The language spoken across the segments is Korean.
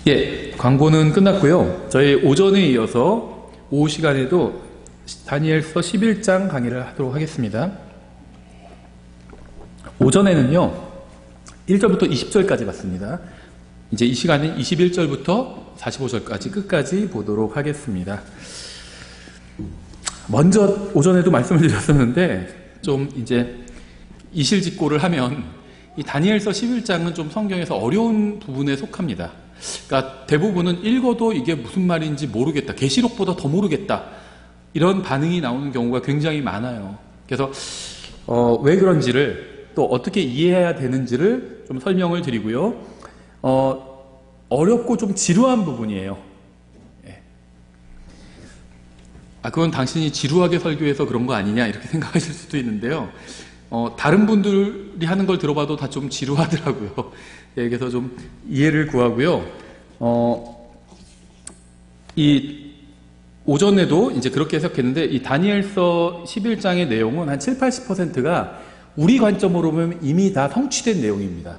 예, 광고는 끝났고요. 저희 오전에 이어서 오후 시간에도 다니엘서 11장 강의를 하도록 하겠습니다. 오전에는요 1절부터 20절까지 봤습니다. 이제 이 시간은 21절부터 45절까지 끝까지 보도록 하겠습니다. 먼저 오전에도 말씀을 드렸었는데 좀 이제 이실직고를 하면 이 다니엘서 11장은 좀 성경에서 어려운 부분에 속합니다. 그러니까 대부분은 읽어도 이게 무슨 말인지 모르겠다, 계시록보다 더 모르겠다, 이런 반응이 나오는 경우가 굉장히 많아요. 그래서 왜 그런지를 또 어떻게 이해해야 되는지를 좀 설명을 드리고요. 어렵고 좀 지루한 부분이에요. 예. 그건 당신이 지루하게 설교해서 그런 거 아니냐 이렇게 생각하실 수도 있는데요. 다른 분들이 하는 걸 들어봐도 다 좀 지루하더라고요. 예, 그래서 좀 이해를 구하고요. 이 오전에도 이제 그렇게 해석했는데, 이 다니엘서 11장의 내용은 한 70~80%가 우리 관점으로 보면 이미 다 성취된 내용입니다.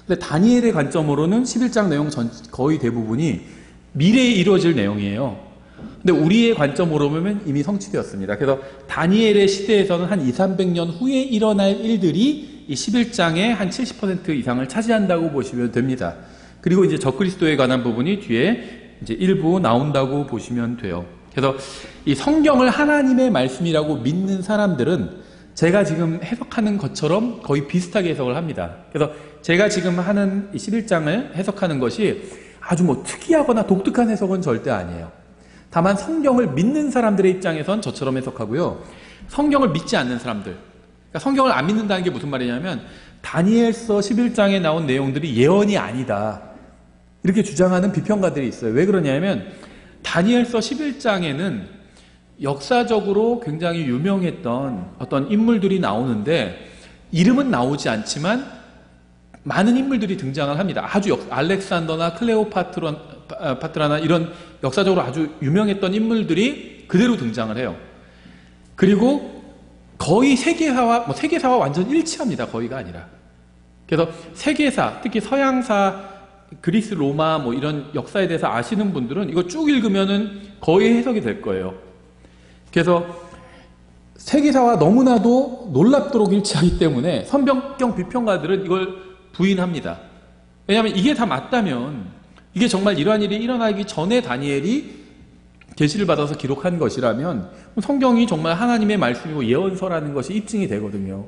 근데 다니엘의 관점으로는 11장 내용 거의 대부분이 미래에 이루어질 내용이에요. 근데 우리의 관점으로 보면 이미 성취되었습니다. 그래서 다니엘의 시대에서는 한 200~300년 후에 일어날 일들이 이 11장의 한 70% 이상을 차지한다고 보시면 됩니다. 그리고 이제 적그리스도에 관한 부분이 뒤에 이제 일부 나온다고 보시면 돼요. 그래서 이 성경을 하나님의 말씀이라고 믿는 사람들은 제가 지금 해석하는 것처럼 거의 비슷하게 해석을 합니다. 그래서 제가 지금 하는 이 11장을 해석하는 것이 아주 뭐 특이하거나 독특한 해석은 절대 아니에요. 다만 성경을 믿는 사람들의 입장에선 저처럼 해석하고요. 성경을 믿지 않는 사람들, 그러니까 성경을 안 믿는다는 게 무슨 말이냐면 다니엘서 11장에 나온 내용들이 예언이 아니다, 이렇게 주장하는 비평가들이 있어요. 왜 그러냐면 다니엘서 11장에는 역사적으로 굉장히 유명했던 어떤 인물들이 나오는데 이름은 나오지 않지만 많은 인물들이 등장을 합니다. 아주 알렉산더나 클레오파트라나 이런 역사적으로 아주 유명했던 인물들이 그대로 등장을 해요. 그리고 거의 세계사와 완전 일치합니다. 거의가 아니라. 그래서 세계사, 특히 서양사, 그리스, 로마 뭐 이런 역사에 대해서 아시는 분들은 이거 쭉 읽으면은 거의 해석이 될 거예요. 그래서 세계사와 너무나도 놀랍도록 일치하기 때문에 성경 비평가들은 이걸 부인합니다. 왜냐하면 이게 다 맞다면, 이게 정말 이러한 일이 일어나기 전에 다니엘이 계시를 받아서 기록한 것이라면 성경이 정말 하나님의 말씀이고 예언서라는 것이 입증이 되거든요.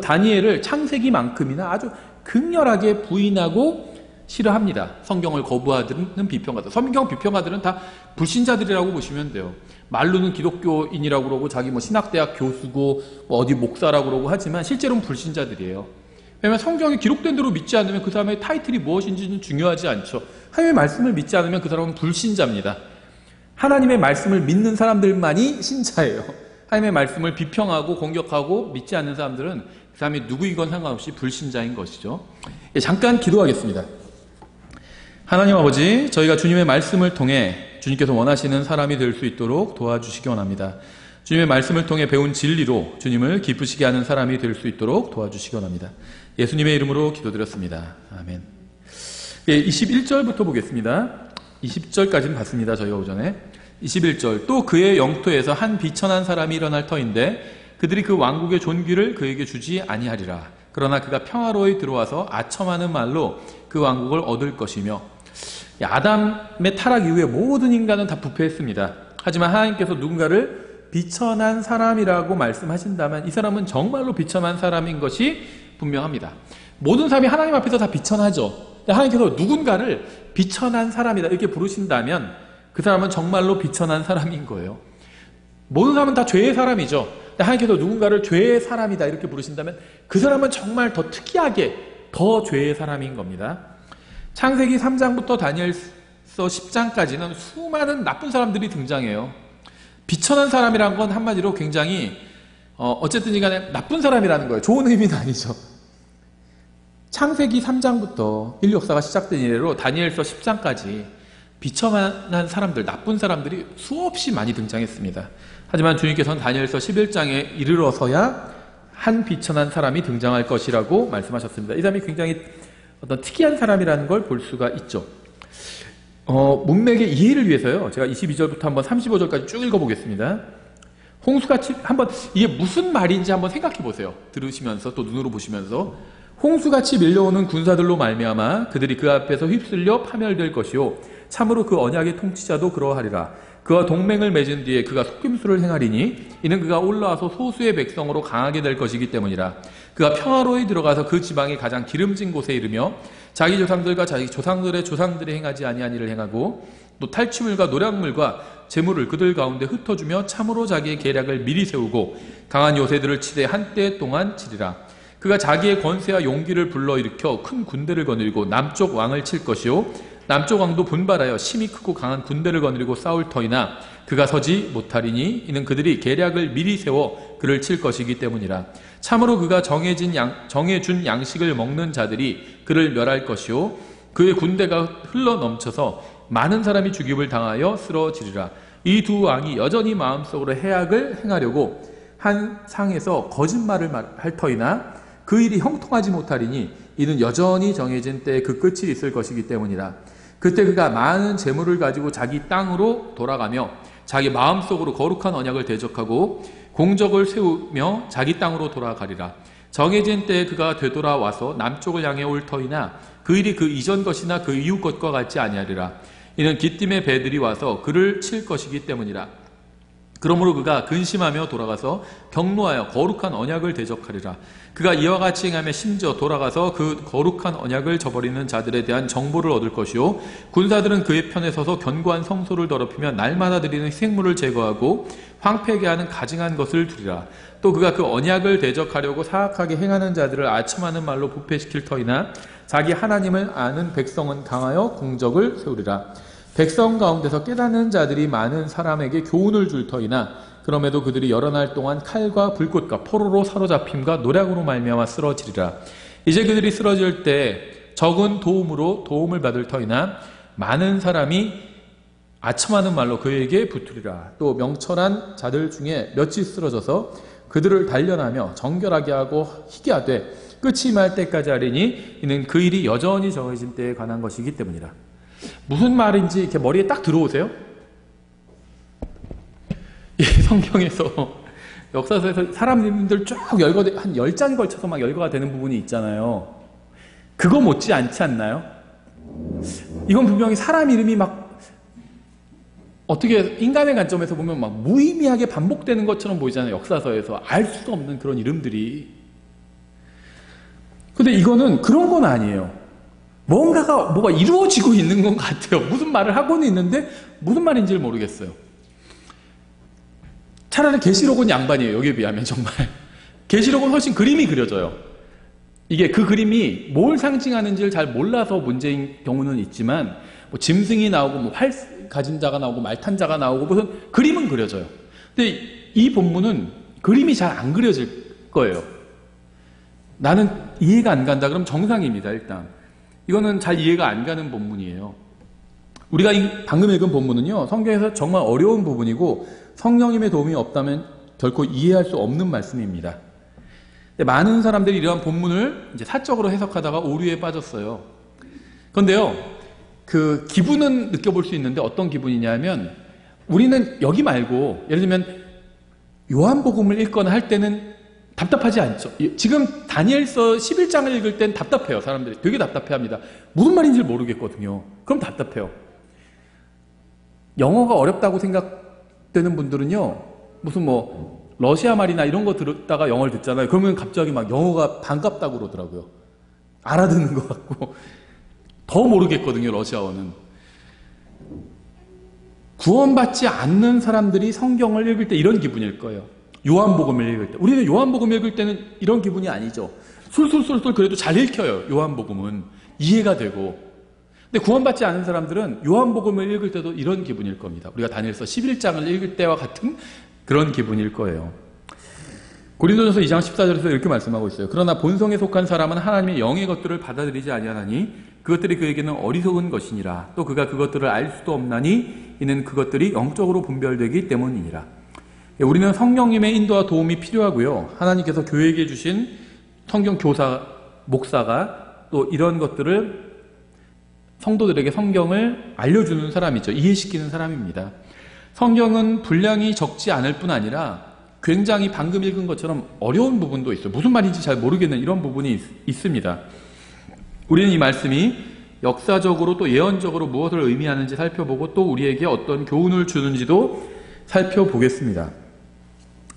다니엘을 창세기만큼이나 아주 극렬하게 부인하고 싫어합니다. 성경을 거부하는 비평가들. 성경 비평가들은 다 불신자들이라고 보시면 돼요. 말로는 기독교인이라고 그러고 자기 뭐 신학대학 교수고 뭐 어디 목사라고 그러고 하지만 실제로는 불신자들이에요. 왜냐하면 성경이 기록된 대로 믿지 않으면 그 사람의 타이틀이 무엇인지는 중요하지 않죠. 하나님의 말씀을 믿지 않으면 그 사람은 불신자입니다. 하나님의 말씀을 믿는 사람들만이 신자예요. 하나님의 말씀을 비평하고 공격하고 믿지 않는 사람들은 그 사람이 누구이건 상관없이 불신자인 것이죠. 잠깐 기도하겠습니다. 하나님 아버지, 저희가 주님의 말씀을 통해 주님께서 원하시는 사람이 될 수 있도록 도와주시기 원합니다. 주님의 말씀을 통해 배운 진리로 주님을 기쁘시게 하는 사람이 될 수 있도록 도와주시기 원합니다. 예수님의 이름으로 기도드렸습니다. 아멘. 21절부터 보겠습니다. 20절까지는 봤습니다. 저희가 오전에. 21절, 또 그의 영토에서 한 비천한 사람이 일어날 터인데 그들이 그 왕국의 존귀를 그에게 주지 아니하리라. 그러나 그가 평화로이 들어와서 아첨하는 말로 그 왕국을 얻을 것이며, 아담의 타락 이후에 모든 인간은 다 부패했습니다. 하지만 하나님께서 누군가를 비천한 사람이라고 말씀하신다면 이 사람은 정말로 비천한 사람인 것이 분명합니다. 모든 사람이 하나님 앞에서 다 비천하죠. 하나님께서 누군가를 비천한 사람이다 이렇게 부르신다면 그 사람은 정말로 비천한 사람인 거예요. 모든 사람은 다 죄의 사람이죠. 하나님께서 누군가를 죄의 사람이다 이렇게 부르신다면 그 사람은 정말 더 특이하게 더 죄의 사람인 겁니다. 창세기 3장부터 다니엘서 10장까지는 수많은 나쁜 사람들이 등장해요. 비천한 사람이라는 건 한마디로 굉장히 어쨌든 간에 나쁜 사람이라는 거예요. 좋은 의미는 아니죠. 창세기 3장부터 인류 역사가 시작된 이래로 다니엘서 10장까지 비천한 사람들, 나쁜 사람들이 수없이 많이 등장했습니다. 하지만 주님께서는 다니엘서 11장에 이르러서야 한 비천한 사람이 등장할 것이라고 말씀하셨습니다. 이 사람이 굉장히 어떤 특이한 사람이라는 걸 볼 수가 있죠. 문맥의 이해를 위해서요. 제가 22절부터 한번 35절까지 쭉 읽어보겠습니다. 홍수같이 한번 이게 무슨 말인지 한번 생각해 보세요. 들으시면서 또 눈으로 보시면서 홍수같이 밀려오는 군사들로 말미암아 그들이 그 앞에서 휩쓸려 파멸될 것이요 참으로 그 언약의 통치자도 그러하리라. 그와 동맹을 맺은 뒤에 그가 속임수를 행하리니 이는 그가 올라와서 소수의 백성으로 강하게 될 것이기 때문이라. 그가 평화로이 들어가서 그 지방이 가장 기름진 곳에 이르며 자기 조상들과 자기 조상들의 조상들이 행하지 아니한 일을 행하고 또 탈취물과 노략물과 재물을 그들 가운데 흩어주며 참으로 자기의 계략을 미리 세우고 강한 요새들을 치되 한때 동안 치리라. 그가 자기의 권세와 용기를 불러일으켜 큰 군대를 거느리고 남쪽 왕을 칠 것이요 남쪽 왕도 분발하여 심히 크고 강한 군대를 거느리고 싸울 터이나 그가 서지 못하리니 이는 그들이 계략을 미리 세워 그를 칠 것이기 때문이라. 참으로 그가 정해준 양식을 먹는 자들이 그를 멸할 것이요 그의 군대가 흘러 넘쳐서 많은 사람이 죽임을 당하여 쓰러지리라. 이 두 왕이 여전히 마음속으로 해악을 행하려고 한 상에서 거짓말을 할 터이나 그 일이 형통하지 못하리니 이는 여전히 정해진 때에 그 끝이 있을 것이기 때문이라. 그때 그가 많은 재물을 가지고 자기 땅으로 돌아가며 자기 마음속으로 거룩한 언약을 대적하고 공적을 세우며 자기 땅으로 돌아가리라. 정해진 때에 그가 되돌아와서 남쪽을 향해 올 터이나 그 일이 그 이전 것이나 그 이후 것과 같지 아니하리라. 이는 기띔의 배들이 와서 그를 칠 것이기 때문이라. 그러므로 그가 근심하며 돌아가서 경노하여 거룩한 언약을 대적하리라. 그가 이와 같이 행하며 심지어 돌아가서 그 거룩한 언약을 저버리는 자들에 대한 정보를 얻을 것이요 군사들은 그의 편에 서서 견고한 성소를 더럽히며 날마다 드리는 희생물을 제거하고 황폐하게 하는 가증한 것을 두리라. 또 그가 그 언약을 대적하려고 사악하게 행하는 자들을 아첨하는 말로 부패시킬 터이나 자기 하나님을 아는 백성은 강하여 공적을 세우리라. 백성 가운데서 깨닫는 자들이 많은 사람에게 교훈을 줄 터이나 그럼에도 그들이 여러 날 동안 칼과 불꽃과 포로로 사로잡힘과 노략으로 말미암아 쓰러지리라. 이제 그들이 쓰러질 때 적은 도움으로 도움을 받을 터이나 많은 사람이 아첨하는 말로 그에게 붙으리라. 또 명철한 자들 중에 몇이 쓰러져서 그들을 단련하며 정결하게 하고 희게 하되 끝이 말 때까지 하리니 이는 그 일이 여전히 정해진 때에 관한 것이기 때문이라. 무슨 말인지 이렇게 머리에 딱 들어오세요? 이 성경에서 역사서에서 사람들 쭉 한 10장에 걸쳐서 막 열거가 되는 부분이 있잖아요. 그거 못지 않지 않나요? 이건 분명히 사람 이름이 막 어떻게 인간의 관점에서 보면 막 무의미하게 반복되는 것처럼 보이잖아요. 역사서에서 알 수도 없는 그런 이름들이. 근데 이거는 그런 건 아니에요. 뭐가 이루어지고 있는 것 같아요. 무슨 말을 하고는 있는데 무슨 말인지를 모르겠어요. 차라리 계시록은 양반이에요. 여기에 비하면 정말. 계시록은 훨씬 그림이 그려져요. 이게 그 그림이 뭘 상징하는지를 잘 몰라서 문제인 경우는 있지만 뭐 짐승이 나오고 뭐 활 가진 자가 나오고 말 탄 자가 나오고 무슨 그림은 그려져요. 근데 이 본문은 그림이 잘 안 그려질 거예요. 나는 이해가 안 간다. 그럼 정상입니다. 일단. 이거는 잘 이해가 안 가는 본문이에요. 우리가 방금 읽은 본문은요, 성경에서 정말 어려운 부분이고 성령님의 도움이 없다면 결코 이해할 수 없는 말씀입니다. 많은 사람들이 이러한 본문을 이제 사적으로 해석하다가 오류에 빠졌어요. 그런데요, 그 기분은 느껴볼 수 있는데 어떤 기분이냐면 우리는 여기 말고 예를 들면 요한복음을 읽거나 할 때는 답답하지 않죠. 지금 다니엘서 11장을 읽을 땐 답답해요. 사람들이 되게 답답해합니다. 무슨 말인지 모르겠거든요. 그럼 답답해요. 영어가 어렵다고 생각되는 분들은요, 무슨 뭐 러시아 말이나 이런 거 들었다가 영어를 듣잖아요. 그러면 갑자기 막 영어가 반갑다고 그러더라고요. 알아듣는 것 같고. 더 모르겠거든요. 러시아어는. 구원받지 않는 사람들이 성경을 읽을 때 이런 기분일 거예요. 요한복음을 읽을 때. 우리는 요한복음 읽을 때는 이런 기분이 아니죠. 술술술술 그래도 잘 읽혀요. 요한복음은. 이해가 되고. 근데 구원받지 않은 사람들은 요한복음을 읽을 때도 이런 기분일 겁니다. 우리가 다니엘서 11장을 읽을 때와 같은 그런 기분일 거예요. 고린도전서 2장 14절에서 이렇게 말씀하고 있어요. 그러나 본성에 속한 사람은 하나님의 영의 것들을 받아들이지 아니하나니 그것들이 그에게는 어리석은 것이니라. 또 그가 그것들을 알 수도 없나니 이는 그것들이 영적으로 분별되기 때문이니라. 우리는 성령님의 인도와 도움이 필요하고요. 하나님께서 교회에게 주신 성경 교사, 목사가 또 이런 것들을 성도들에게 성경을 알려주는 사람이죠. 이해시키는 사람입니다. 성경은 분량이 적지 않을 뿐 아니라 굉장히 방금 읽은 것처럼 어려운 부분도 있어요. 무슨 말인지 잘 모르겠는 이런 부분이 있습니다. 우리는 이 말씀이 역사적으로 또 예언적으로 무엇을 의미하는지 살펴보고 또 우리에게 어떤 교훈을 주는지도 살펴보겠습니다.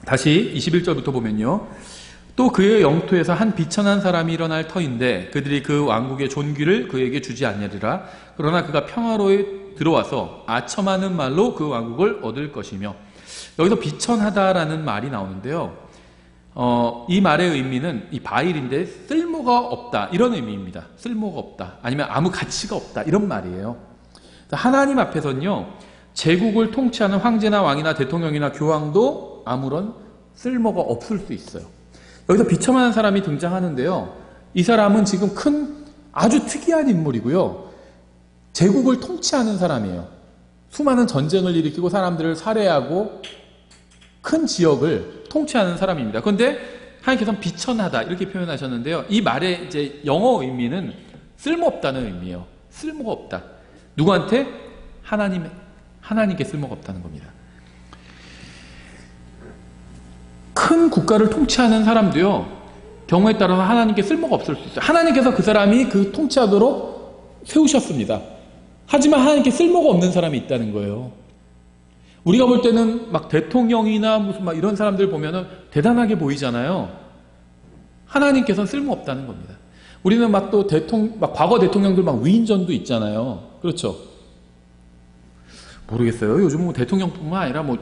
다시 21절부터 보면요. 또 그의 영토에서 한 비천한 사람이 일어날 터인데 그들이 그 왕국의 존귀를 그에게 주지 않으리라. 그러나 그가 평화로에 들어와서 아첨하는 말로 그 왕국을 얻을 것이며. 여기서 비천하다라는 말이 나오는데요. 이 말의 의미는 이 바일인데 쓸모가 없다 이런 의미입니다. 쓸모가 없다 아니면 아무 가치가 없다 이런 말이에요. 하나님 앞에서는요. 제국을 통치하는 황제나 왕이나 대통령이나 교황도 아무런 쓸모가 없을 수 있어요. 여기서 비천한 사람이 등장하는데요. 이 사람은 지금 큰 아주 특이한 인물이고요. 제국을 통치하는 사람이에요. 수많은 전쟁을 일으키고 사람들을 살해하고 큰 지역을 통치하는 사람입니다. 그런데 하나님께서는 비천하다 이렇게 표현하셨는데요. 이 말의 이제 영어 의미는 쓸모없다는 의미예요. 쓸모가 없다. 누구한테? 하나님께 쓸모가 없다는 겁니다. 큰 국가를 통치하는 사람도요. 경우에 따라서 하나님께 쓸모가 없을 수 있어요. 하나님께서 그 사람이 그 통치하도록 세우셨습니다. 하지만 하나님께 쓸모가 없는 사람이 있다는 거예요. 우리가 볼 때는 막 대통령이나 무슨 막 이런 사람들 보면은 대단하게 보이잖아요. 하나님께서는 쓸모없다는 겁니다. 우리는 막 또 과거 대통령들 막 위인전도 있잖아요. 그렇죠? 모르겠어요. 요즘 뭐 대통령뿐만 아니라 뭐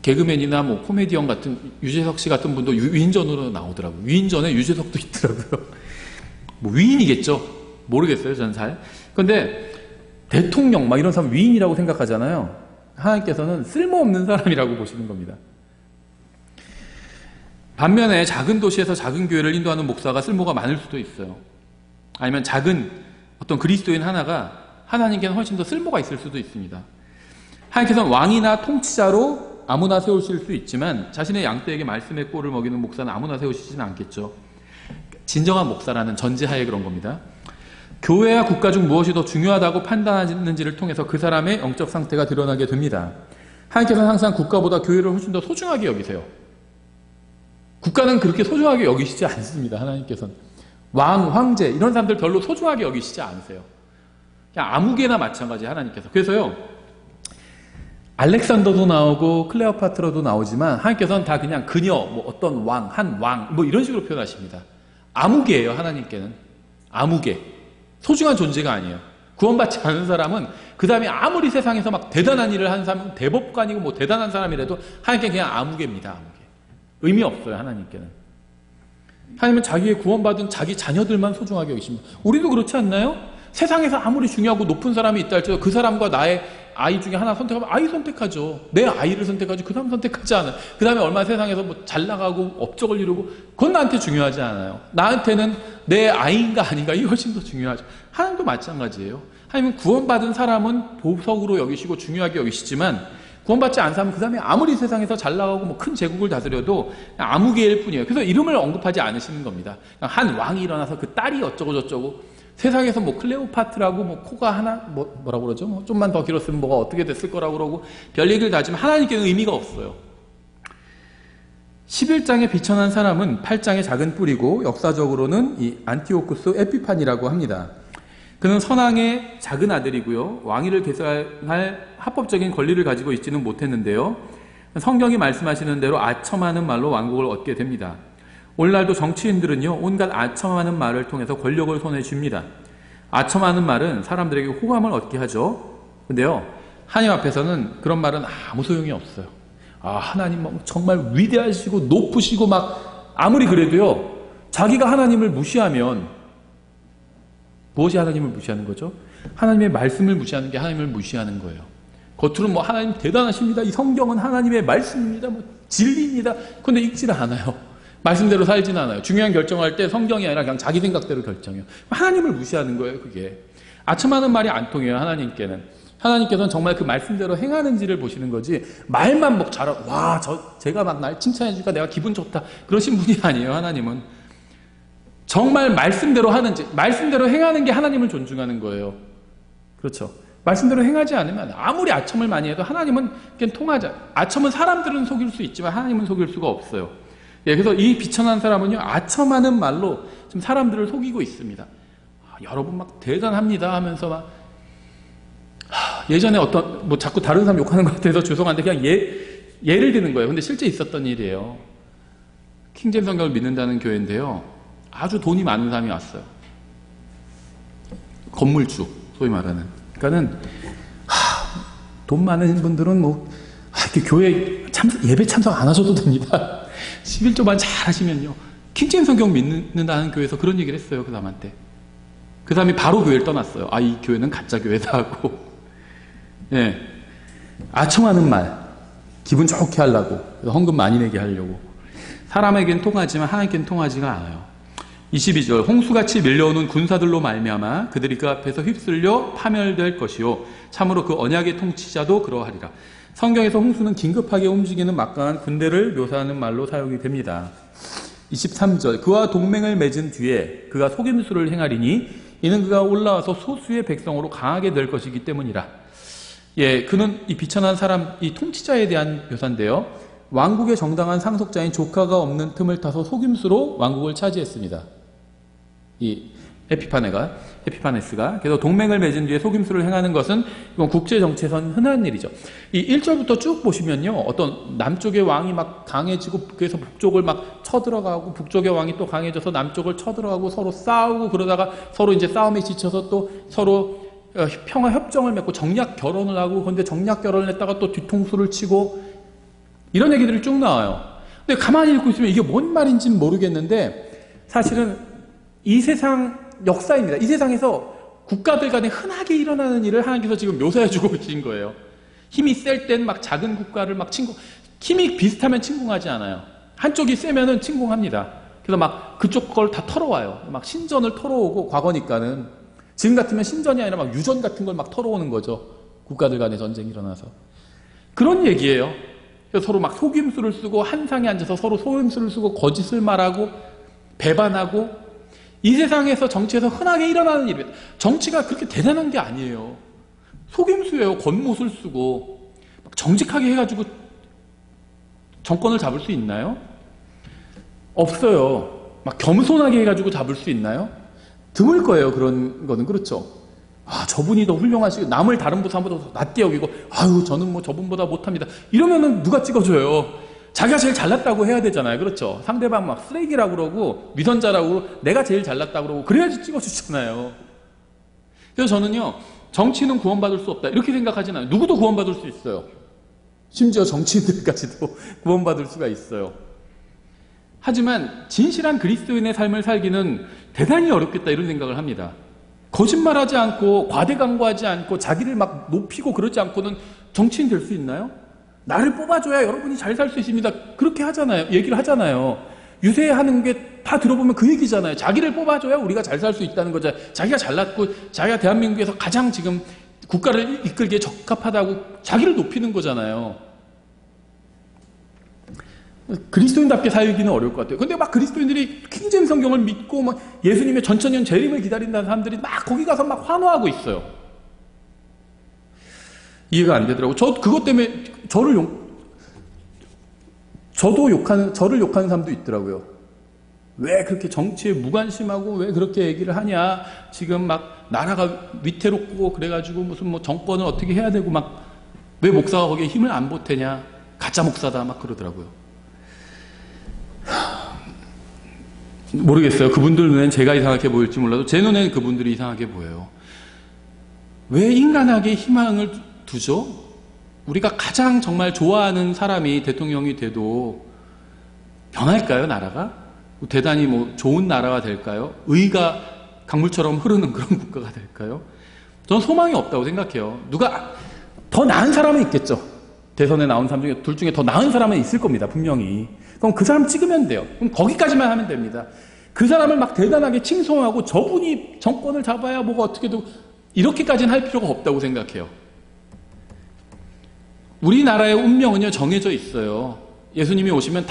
개그맨이나 뭐 코미디언 같은 유재석 씨 같은 분도 위인전으로 나오더라고요. 위인전에 유재석도 있더라고요. 뭐 위인이겠죠. 모르겠어요. 전 잘. 근데 대통령 막 이런 사람 위인이라고 생각하잖아요. 하나님께서는 쓸모없는 사람이라고 보시는 겁니다. 반면에 작은 도시에서 작은 교회를 인도하는 목사가 쓸모가 많을 수도 있어요. 아니면 작은 어떤 그리스도인 하나가 하나님께는 훨씬 더 쓸모가 있을 수도 있습니다. 하나님께서는 왕이나 통치자로 아무나 세우실 수 있지만 자신의 양떼에게 말씀의 꼴을 먹이는 목사는 아무나 세우시지는 않겠죠. 진정한 목사라는 전제하에 그런 겁니다. 교회와 국가 중 무엇이 더 중요하다고 판단하는지를 통해서 그 사람의 영적 상태가 드러나게 됩니다. 하나님께서는 항상 국가보다 교회를 훨씬 더 소중하게 여기세요. 국가는 그렇게 소중하게 여기시지 않습니다. 하나님께서는 왕, 황제 이런 사람들 별로 소중하게 여기시지 않으세요. 그냥 아무개나 마찬가지 하나님께서. 그래서요. 알렉산더도 나오고 클레오파트라도 나오지만 하나님께서는 다 그냥 그녀, 뭐 어떤 왕, 한 왕 뭐 이런 식으로 표현하십니다. 아무개예요. 하나님께는. 아무개. 소중한 존재가 아니에요. 구원받지 않은 사람은 그 사람이 아무리 세상에서 막 대단한 일을 하는 사람, 대법관이고 뭐 대단한 사람이라도 하나님께 그냥 아무개입니다. 아무개. 의미 없어요. 하나님께는. 하나님은 자기의 구원받은 자기 자녀들만 소중하게 여기십니다. 우리도 그렇지 않나요? 세상에서 아무리 중요하고 높은 사람이 있다 할지라도 그 사람과 나의 아이 중에 하나 선택하면 아이 선택하죠. 내 아이를 선택하지 그 사람 선택하지 않아요. 그 다음에 얼마나 세상에서 뭐 잘 나가고 업적을 이루고 그건 나한테 중요하지 않아요. 나한테는 내 아이인가 아닌가 이게 훨씬 더 중요하죠. 하나님도 마찬가지예요. 하나님은 구원받은 사람은 보석으로 여기시고 중요하게 여기시지만 구원받지 않은 사람은 그 다음에 아무리 세상에서 잘 나가고 뭐 큰 제국을 다스려도 아무개일 뿐이에요. 그래서 이름을 언급하지 않으시는 겁니다. 한 왕이 일어나서 그 딸이 어쩌고 저쩌고 세상에서 뭐 클레오파트라고 뭐 코가 하나 뭐라고 그러죠? 뭐 좀만 더 길었으면 뭐가 어떻게 됐을 거라고 그러고 별 얘기를 다 하지만 하나님께는 의미가 없어요. 11장에 비천한 사람은 8장의 작은 뿌리고 역사적으로는 이 안티오쿠스 에피판이라고 합니다. 그는 선왕의 작은 아들이고요. 왕위를 계승할 합법적인 권리를 가지고 있지는 못했는데요. 성경이 말씀하시는 대로 아첨하는 말로 왕국을 얻게 됩니다. 오늘날도 정치인들은요, 온갖 아첨하는 말을 통해서 권력을 손에 쥡니다. 아첨하는 말은 사람들에게 호감을 얻게 하죠. 근데요, 하나님 앞에서는 그런 말은 아무 소용이 없어요. 하나님 정말 위대하시고 높으시고 막 아무리 그래도요, 자기가 하나님을 무시하면 무엇이 하나님을 무시하는 거죠? 하나님의 말씀을 무시하는 게 하나님을 무시하는 거예요. 겉으로는 뭐 하나님 대단하십니다. 이 성경은 하나님의 말씀입니다. 뭐 진리입니다. 그런데 읽지를 않아요. 말씀대로 살지는 않아요. 중요한 결정할 때 성경이 아니라 그냥 자기 생각대로 결정해요. 하나님을 무시하는 거예요, 그게. 아첨하는 말이 안 통해요, 하나님께는. 하나님께서는 정말 그 말씀대로 행하는지를 보시는 거지, 말만 막 제가 막 날 칭찬해주니까 내가 기분 좋다. 그러신 분이 아니에요, 하나님은. 정말 말씀대로 하는지, 말씀대로 행하는 게 하나님을 존중하는 거예요. 그렇죠. 말씀대로 행하지 않으면 아무리 아첨을 많이 해도 하나님은 그냥 통하지. 아첨은 사람들은 속일 수 있지만 하나님은 속일 수가 없어요. 예, 그래서 이 비천한 사람은요, 아첨하는 말로 지금 사람들을 속이고 있습니다. 여러분 막 대단합니다 하면서 막 예전에 어떤 뭐 자꾸 다른 사람 욕하는 것 같아서 죄송한데 그냥 예를 드는 거예요. 근데 실제 있었던 일이에요. 킹제임 성경을 믿는다는 교회인데요. 아주 돈이 많은 사람이 왔어요. 건물주, 소위 말하는. 그러니까는 돈 많은 분들은 뭐 이렇게 교회 예배 참석 안 하셔도 됩니다. 11조만 잘 하시면요. 킹제임 성경 믿는다는 교회에서 그런 얘기를 했어요. 그 사람한테. 그 사람이 바로 교회를 떠났어요. 이 교회는 가짜 교회다 하고. 예. 아첨하는 말. 기분 좋게 하려고. 헌금 많이 내게 하려고. 사람에겐 통하지만 하나님께는 통하지가 않아요. 22절 홍수같이 밀려오는 군사들로 말미암아 그들이 그 앞에서 휩쓸려 파멸될 것이요 참으로 그 언약의 통치자도 그러하리라. 성경에서 홍수는 긴급하게 움직이는 막강한 군대를 묘사하는 말로 사용이 됩니다. 23절 그와 동맹을 맺은 뒤에 그가 속임수를 행하리니 이는 그가 올라와서 소수의 백성으로 강하게 될 것이기 때문이라. 예, 그는 이 비천한 사람, 이 통치자에 대한 묘사인데요. 왕국의 정당한 상속자인 조카가 없는 틈을 타서 속임수로 왕국을 차지했습니다. 이 에피파네스가. 그래서 동맹을 맺은 뒤에 속임수를 행하는 것은 이건 국제정치에선 흔한 일이죠. 이 1절부터 쭉 보시면요. 어떤 남쪽의 왕이 막 강해지고 그래서 북쪽을 막 쳐들어가고 북쪽의 왕이 또 강해져서 남쪽을 쳐들어가고 서로 싸우고 그러다가 서로 이제 싸움에 지쳐서 또 서로 평화 협정을 맺고 정략 결혼을 하고 그런데 정략 결혼을 했다가 또 뒤통수를 치고 이런 얘기들이 쭉 나와요. 근데 가만히 읽고 있으면 이게 뭔 말인지는 모르겠는데 사실은 이 세상 역사입니다. 이 세상에서 국가들 간에 흔하게 일어나는 일을 하나님께서 지금 묘사해주고 계신 거예요. 힘이 셀 땐 막 작은 국가를 막 힘이 비슷하면 침공하지 않아요. 한쪽이 세면은 침공합니다. 그래서 막 그쪽 걸 다 털어와요. 막 신전을 털어오고 과거니까는 지금 같으면 신전이 아니라 막 유전 같은 걸 막 털어오는 거죠. 국가들 간에 전쟁이 일어나서. 그런 얘기예요. 그래서 서로 막 속임수를 쓰고 한상에 앉아서 서로 속임수를 쓰고 거짓을 말하고 배반하고 이 세상에서 정치에서 흔하게 일어나는 일입니다. 정치가 그렇게 대단한 게 아니에요. 속임수예요. 겉모습을 쓰고 막 정직하게 해가지고 정권을 잡을 수 있나요? 없어요. 막 겸손하게 해가지고 잡을 수 있나요? 드물 거예요. 그런 거는. 그렇죠. 저분이 더 훌륭하시고 남을 다른 사람보다 더 낮게 여기고 저는 뭐 저분보다 못합니다. 이러면은 누가 찍어줘요? 자기가 제일 잘났다고 해야 되잖아요. 그렇죠. 상대방 막 쓰레기라고 그러고 위선자라고 그러고 내가 제일 잘났다고 그러고 그래야지 찍어주잖아요. 그래서 저는요. 정치는 구원받을 수 없다. 이렇게 생각하진 않아요. 누구도 구원받을 수 있어요. 심지어 정치인들까지도 구원받을 수가 있어요. 하지만 진실한 그리스도인의 삶을 살기는 대단히 어렵겠다 이런 생각을 합니다. 거짓말하지 않고 과대광고하지 않고 자기를 막 높이고 그러지 않고는 정치인 될 수 있나요? 나를 뽑아줘야 여러분이 잘 살 수 있습니다. 그렇게 하잖아요. 얘기를 하잖아요. 유세하는 게 다 들어보면 그 얘기잖아요. 자기를 뽑아줘야 우리가 잘 살 수 있다는 거죠. 자기가 잘났고 자기가 대한민국에서 가장 지금 국가를 이끌기에 적합하다고 자기를 높이는 거잖아요. 그리스도인답게 살기는 어려울 것 같아요. 근데 막 그리스도인들이 킹제임 성경을 믿고 막 예수님의 전천년 재림을 기다린다는 사람들이 막 거기 가서 막 환호하고 있어요. 이해가 안 되더라고요. 그것 때문에 저를 욕하는 사람도 있더라고요. 왜 그렇게 정치에 무관심하고 왜 그렇게 얘기를 하냐. 지금 막 나라가 위태롭고 그래가지고 무슨 뭐 정권을 어떻게 해야 되고 막 왜 목사가 거기에 힘을 안 보태냐. 가짜 목사다 막 그러더라고요. 모르겠어요. 그분들 눈엔 제가 이상하게 보일지 몰라도 제 눈엔 그분들이 이상하게 보여요. 왜 인간에게 희망을 두죠? 우리가 가장 정말 좋아하는 사람이 대통령이 돼도 변할까요, 나라가? 대단히 뭐 좋은 나라가 될까요? 의가 강물처럼 흐르는 그런 국가가 될까요? 저는 소망이 없다고 생각해요. 누가 더 나은 사람은 있겠죠. 대선에 나온 사람 중에 둘 중에 더 나은 사람은 있을 겁니다, 분명히. 그럼 그 사람 찍으면 돼요. 그럼 거기까지만 하면 됩니다. 그 사람을 막 대단하게 칭송하고 저분이 정권을 잡아야 뭐가 어떻게도 이렇게까지는 할 필요가 없다고 생각해요. 우리나라의 운명은요 정해져 있어요. 예수님이 오시면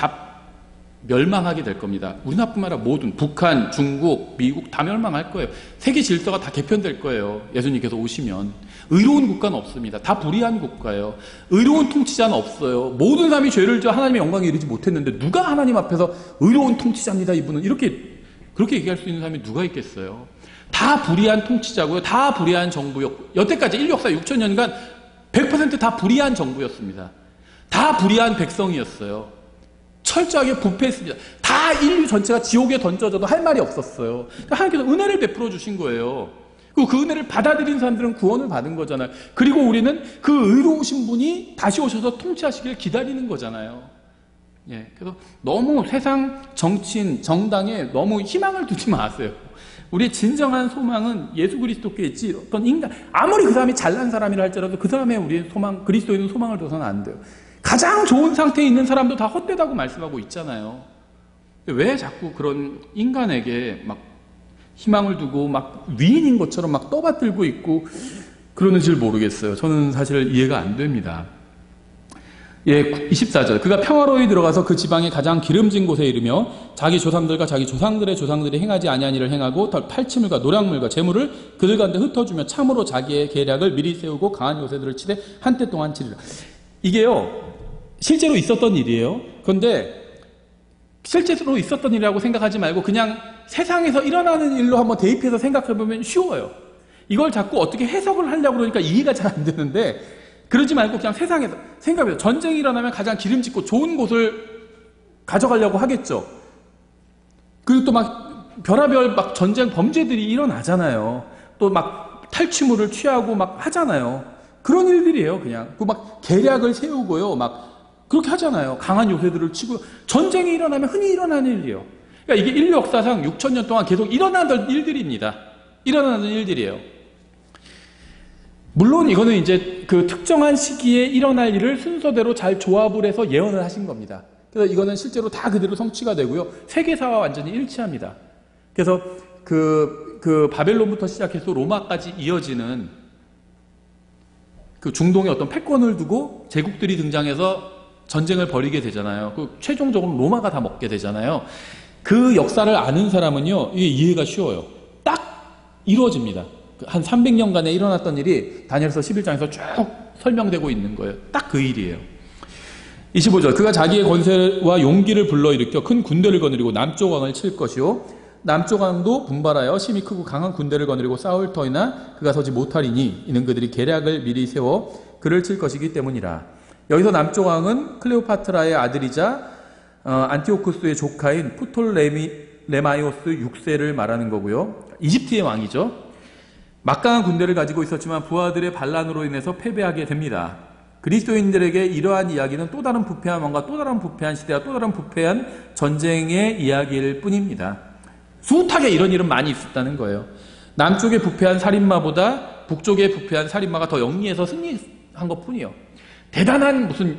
멸망하게 될 겁니다. 우리나라뿐만 아니라 모든 북한, 중국, 미국 다 멸망할 거예요. 세계 질서가 다 개편될 거예요. 예수님께서 오시면. 의로운 국가는 없습니다. 다 불의한 국가예요. 의로운 통치자는 없어요. 모든 사람이 죄를 지어 하나님의 영광에 이르지 못했는데 누가 하나님 앞에서 의로운 통치자입니다 이분은 그렇게 얘기할 수 있는 사람이 누가 있겠어요. 다 불의한 통치자고요. 다 불의한 정부였고 여태까지 인류 역사 6천년간 100% 다 불의한 정부였습니다. 다 불의한 백성이었어요. 철저하게 부패했습니다. 다 인류 전체가 지옥에 던져져도 할 말이 없었어요. 하나님께서 은혜를 베풀어 주신 거예요. 그리고 그 은혜를 받아들인 사람들은 구원을 받은 거잖아요. 그리고 우리는 그 의로우신 분이 다시 오셔서 통치하시길 기다리는 거잖아요. 예, 그래서 너무 세상 정치인, 정당에 너무 희망을 두지 마세요. 우리의 진정한 소망은 예수 그리스도께 있지 어떤 인간, 아무리 그 사람이 잘난 사람이라 할지라도 그 사람의 우리의 소망, 그리스도에는 소망을 둬서는 안 돼요. 가장 좋은 상태에 있는 사람도 다 헛되다고 말씀하고 있잖아요. 왜 자꾸 그런 인간에게 막 희망을 두고 막 위인인 것처럼 막 떠받들고 있고 그러는지 모르겠어요. 저는 사실 이해가 안 됩니다. 예, 24절. 그가 평화로이 들어가서 그 지방의 가장 기름진 곳에 이르며 자기 조상들과 자기 조상들의 조상들이 행하지 아니한 일을 행하고 팔치물과 노량물과 재물을 그들 가운데 흩어주며 참으로 자기의 계략을 미리 세우고 강한 요새들을 치되 한때 동안 치리라. 이게요, 실제로 있었던 일이에요. 그런데 실제로 있었던 일이라고 생각하지 말고 그냥 세상에서 일어나는 일로 한번 대입해서 생각해보면 쉬워요. 이걸 자꾸 어떻게 해석을 하려고 그러니까 이해가 잘 안 되는데 그러지 말고 그냥 세상에서 생각해요. 전쟁이 일어나면 가장 기름짓고 좋은 곳을 가져가려고 하겠죠. 그리고 또 막 별의별 막 전쟁 범죄들이 일어나잖아요. 또 막 탈취물을 취하고 막 하잖아요. 그런 일들이에요. 그냥 그 막 계략을 세우고요. 막 그렇게 하잖아요. 강한 요새들을 치고 전쟁이 일어나면 흔히 일어나는 일이에요. 그러니까 이게 인류 역사상 6천년 동안 계속 일어나던 일들입니다. 일어나는 일들이에요. 물론 이거는 이제 그 특정한 시기에 일어날 일을 순서대로 잘 조합을 해서 예언을 하신 겁니다. 그래서 이거는 실제로 다 그대로 성취가 되고요. 세계사와 완전히 일치합니다. 그래서 그 바벨론부터 시작해서 로마까지 이어지는 그 중동의 어떤 패권을 두고 제국들이 등장해서 전쟁을 벌이게 되잖아요. 그 최종적으로 로마가 다 먹게 되잖아요. 그 역사를 아는 사람은요, 이게 이해가 쉬워요. 딱 이루어집니다. 한 300년간에 일어났던 일이 다니엘서 11장에서 쭉 설명되고 있는 거예요. 딱 그 일이에요. 25절. 그가 자기의 권세와 용기를 불러일으켜 큰 군대를 거느리고 남쪽 왕을 칠 것이요 남쪽 왕도 분발하여 심히 크고 강한 군대를 거느리고 싸울 터이나 그가 서지 못하리니 이는 그들이 계략을 미리 세워 그를 칠 것이기 때문이라. 여기서 남쪽 왕은 클레오파트라의 아들이자 안티오쿠스의 조카인 프톨레마이오스 6세를 말하는 거고요. 이집트의 왕이죠. 막강한 군대를 가지고 있었지만 부하들의 반란으로 인해서 패배하게 됩니다. 그리스도인들에게 이러한 이야기는 또 다른 부패한 왕과 또 다른 부패한 시대와 또 다른 부패한 전쟁의 이야기일 뿐입니다. 숱하게 이런 일은 많이 있었다는 거예요. 남쪽의 부패한 살인마보다 북쪽의 부패한 살인마가 더 영리해서 승리한 것뿐이에요. 대단한 무슨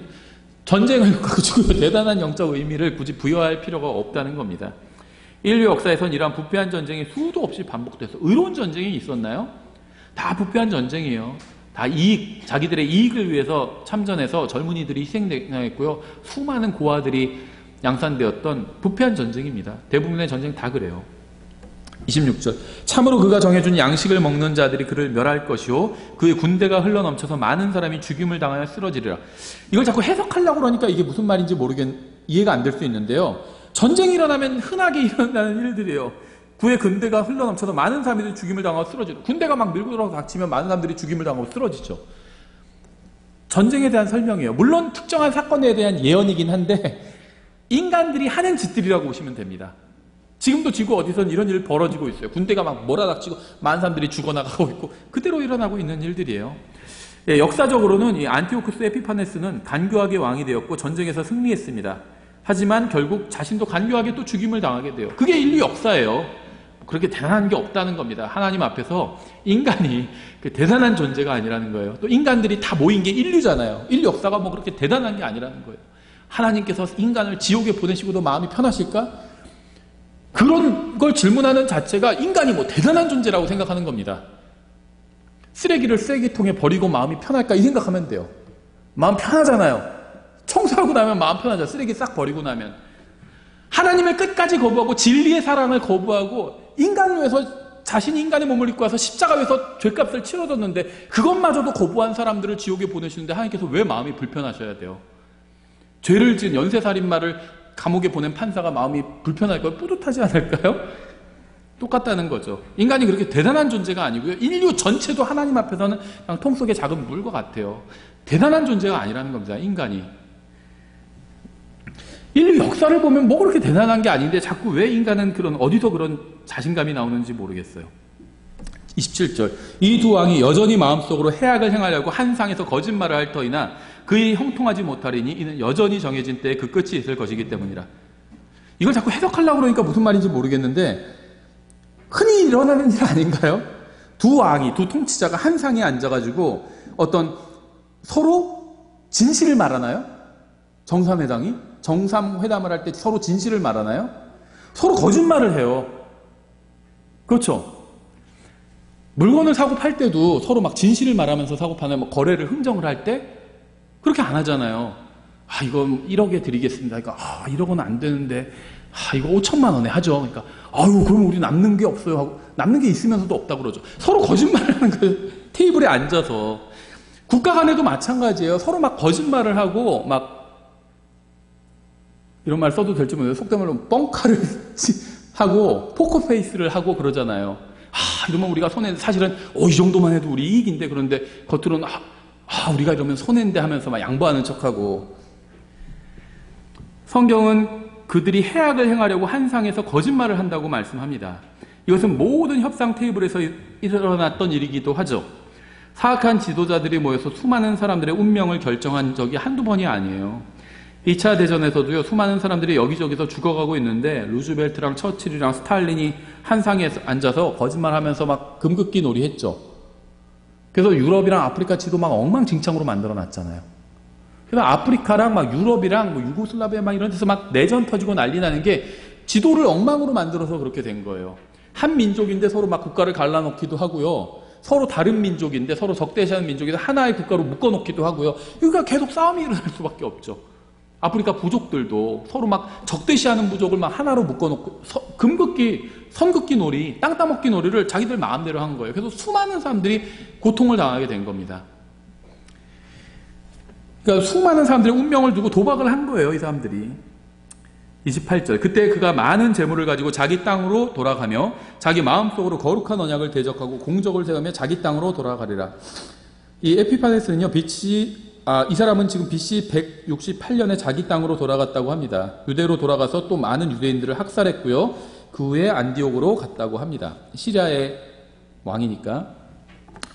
전쟁을 가지고 대단한 영적 의미를 굳이 부여할 필요가 없다는 겁니다. 인류 역사에선 이러한 부패한 전쟁이 수도 없이 반복돼서 의로운 전쟁이 있었나요? 다 부패한 전쟁이에요. 다 자기들의 이익을 위해서 참전해서 젊은이들이 희생당했고요. 수많은 고아들이 양산되었던 부패한 전쟁입니다. 대부분의 전쟁 다 그래요. 26절. 참으로 그가 정해준 양식을 먹는 자들이 그를 멸할 것이요 그의 군대가 흘러넘쳐서 많은 사람이 죽임을 당하여 쓰러지리라. 이걸 자꾸 해석하려고 그러니까 이게 무슨 말인지 이해가 안 될 수 있는데요. 전쟁이 일어나면 흔하게 일어나는 일들이에요. 그의 군대가 흘러넘쳐서 많은 사람들이 죽임을 당하고 쓰러지고 군대가 막 밀고 들어서 닥치면 많은 사람들이 죽임을 당하고 쓰러지죠. 전쟁에 대한 설명이에요. 물론 특정한 사건에 대한 예언이긴 한데 인간들이 하는 짓들이라고 보시면 됩니다. 지금도 지구 어디선 이런 일이 벌어지고 있어요. 군대가 막 몰아닥치고 많은 사람들이 죽어나가고 있고 그대로 일어나고 있는 일들이에요. 예, 역사적으로는 이 안티오쿠스 에피파네스는 간교하게 왕이 되었고 전쟁에서 승리했습니다. 하지만 결국 자신도 간교하게 또 죽임을 당하게 돼요. 그게 인류 역사예요. 그렇게 대단한 게 없다는 겁니다. 하나님 앞에서 인간이 그 대단한 존재가 아니라는 거예요. 또 인간들이 다 모인 게 인류잖아요. 인류 역사가 뭐 그렇게 대단한 게 아니라는 거예요. 하나님께서 인간을 지옥에 보내시고도 마음이 편하실까? 그런 걸 질문하는 자체가 인간이 뭐 대단한 존재라고 생각하는 겁니다. 쓰레기를 쓰레기통에 버리고 마음이 편할까? 이 생각하면 돼요. 마음 편하잖아요. 청소하고 나면 마음 편하죠. 쓰레기 싹 버리고 나면. 하나님을 끝까지 거부하고 진리의 사랑을 거부하고 인간을 위해서 자신이 인간의 몸을 입고 와서 십자가 위에서 죄값을 치러줬는데 그것마저도 거부한 사람들을 지옥에 보내시는데 하나님께서 왜 마음이 불편하셔야 돼요? 죄를 지은 연쇄살인마를 감옥에 보낸 판사가 마음이 불편할까요? 뿌듯하지 않을까요? 똑같다는 거죠. 인간이 그렇게 대단한 존재가 아니고요. 인류 전체도 하나님 앞에서는 그냥 통 속의 작은 물과 같아요. 대단한 존재가 아니라는 겁니다. 인간이. 인류 역사를 보면 뭐 그렇게 대단한 게 아닌데 자꾸 왜 인간은 어디서 그런 자신감이 나오는지 모르겠어요. 27절 이 두 왕이 여전히 마음속으로 해악을 행하려고 한 상에서 거짓말을 할 터이나 그의 형통하지 못하리니 이는 여전히 정해진 때에 그 끝이 있을 것이기 때문이라. 이걸 자꾸 해석하려고 그러니까 무슨 말인지 모르겠는데 흔히 일어나는 일 아닌가요? 두 왕이, 두 통치자가 한 상에 앉아가지고 어떤 서로 진실을 말하나요? 정상회담을 할 때 서로 진실을 말하나요? 서로 거짓말을 해요. 그렇죠? 물건을 사고 팔 때도 서로 막 진실을 말하면서 사고 파는 뭐 거래를 흥정을 할 때 그렇게 안 하잖아요. 아, 이건 1억에 드리겠습니다. 그러니까 1억은 안 되는데 이거 5천만 원에 하죠. 그러니까 아유 그럼 우리 남는 게 없어요 하고 남는 게 있으면서도 없다고 그러죠. 서로 거짓말하는 그 테이블에 앉아서 국가 간에도 마찬가지예요. 서로 막 거짓말을 하고 막 이런 말 써도 될지 모르겠어요. 속된 말로 뻥카를 하고 포커페이스를 하고 그러잖아요. 이러면 우리가 사실은 이 정도만 해도 우리 이익인데 그런데 겉으로는 우리가 이러면 손해인데 하면서 막 양보하는 척하고. 성경은 그들이 해악을 행하려고 한 상에서 거짓말을 한다고 말씀합니다. 이것은 모든 협상 테이블에서 일어났던 일이기도 하죠. 사악한 지도자들이 모여서 수많은 사람들의 운명을 결정한 적이 한두 번이 아니에요. 2차 대전에서도요, 수많은 사람들이 여기저기서 죽어가고 있는데 루즈벨트랑 처칠이랑 스탈린이 한 상에 앉아서 거짓말하면서 막 금극기 놀이 했죠. 그래서 유럽이랑 아프리카 지도 막 엉망진창으로 만들어놨잖아요. 그래서 아프리카랑 막 유럽이랑 뭐 유고슬라비아 막 이런 데서 막 내전 터지고 난리 나는 게 지도를 엉망으로 만들어서 그렇게 된 거예요. 한 민족인데 서로 막 국가를 갈라놓기도 하고요. 서로 다른 민족인데 서로 적대시하는 민족에서 하나의 국가로 묶어놓기도 하고요. 그러니까 계속 싸움이 일어날 수밖에 없죠. 아프리카 부족들도 서로 막 적대시하는 부족을 막 하나로 묶어놓고 선긋기 놀이, 땅 따먹기 놀이를 자기들 마음대로 한 거예요. 그래서 수많은 사람들이 고통을 당하게 된 겁니다. 그러니까 수많은 사람들의 운명을 두고 도박을 한 거예요, 이 사람들이. 28절 그때 그가 많은 재물을 가지고 자기 땅으로 돌아가며 자기 마음속으로 거룩한 언약을 대적하고 공적을 세우며 자기 땅으로 돌아가리라. 이 에피파네스는요, 이 사람은 지금 BC 168년에 자기 땅으로 돌아갔다고 합니다. 유대로 돌아가서 또 많은 유대인들을 학살했고요. 그 후에 안디옥으로 갔다고 합니다. 시리아의 왕이니까.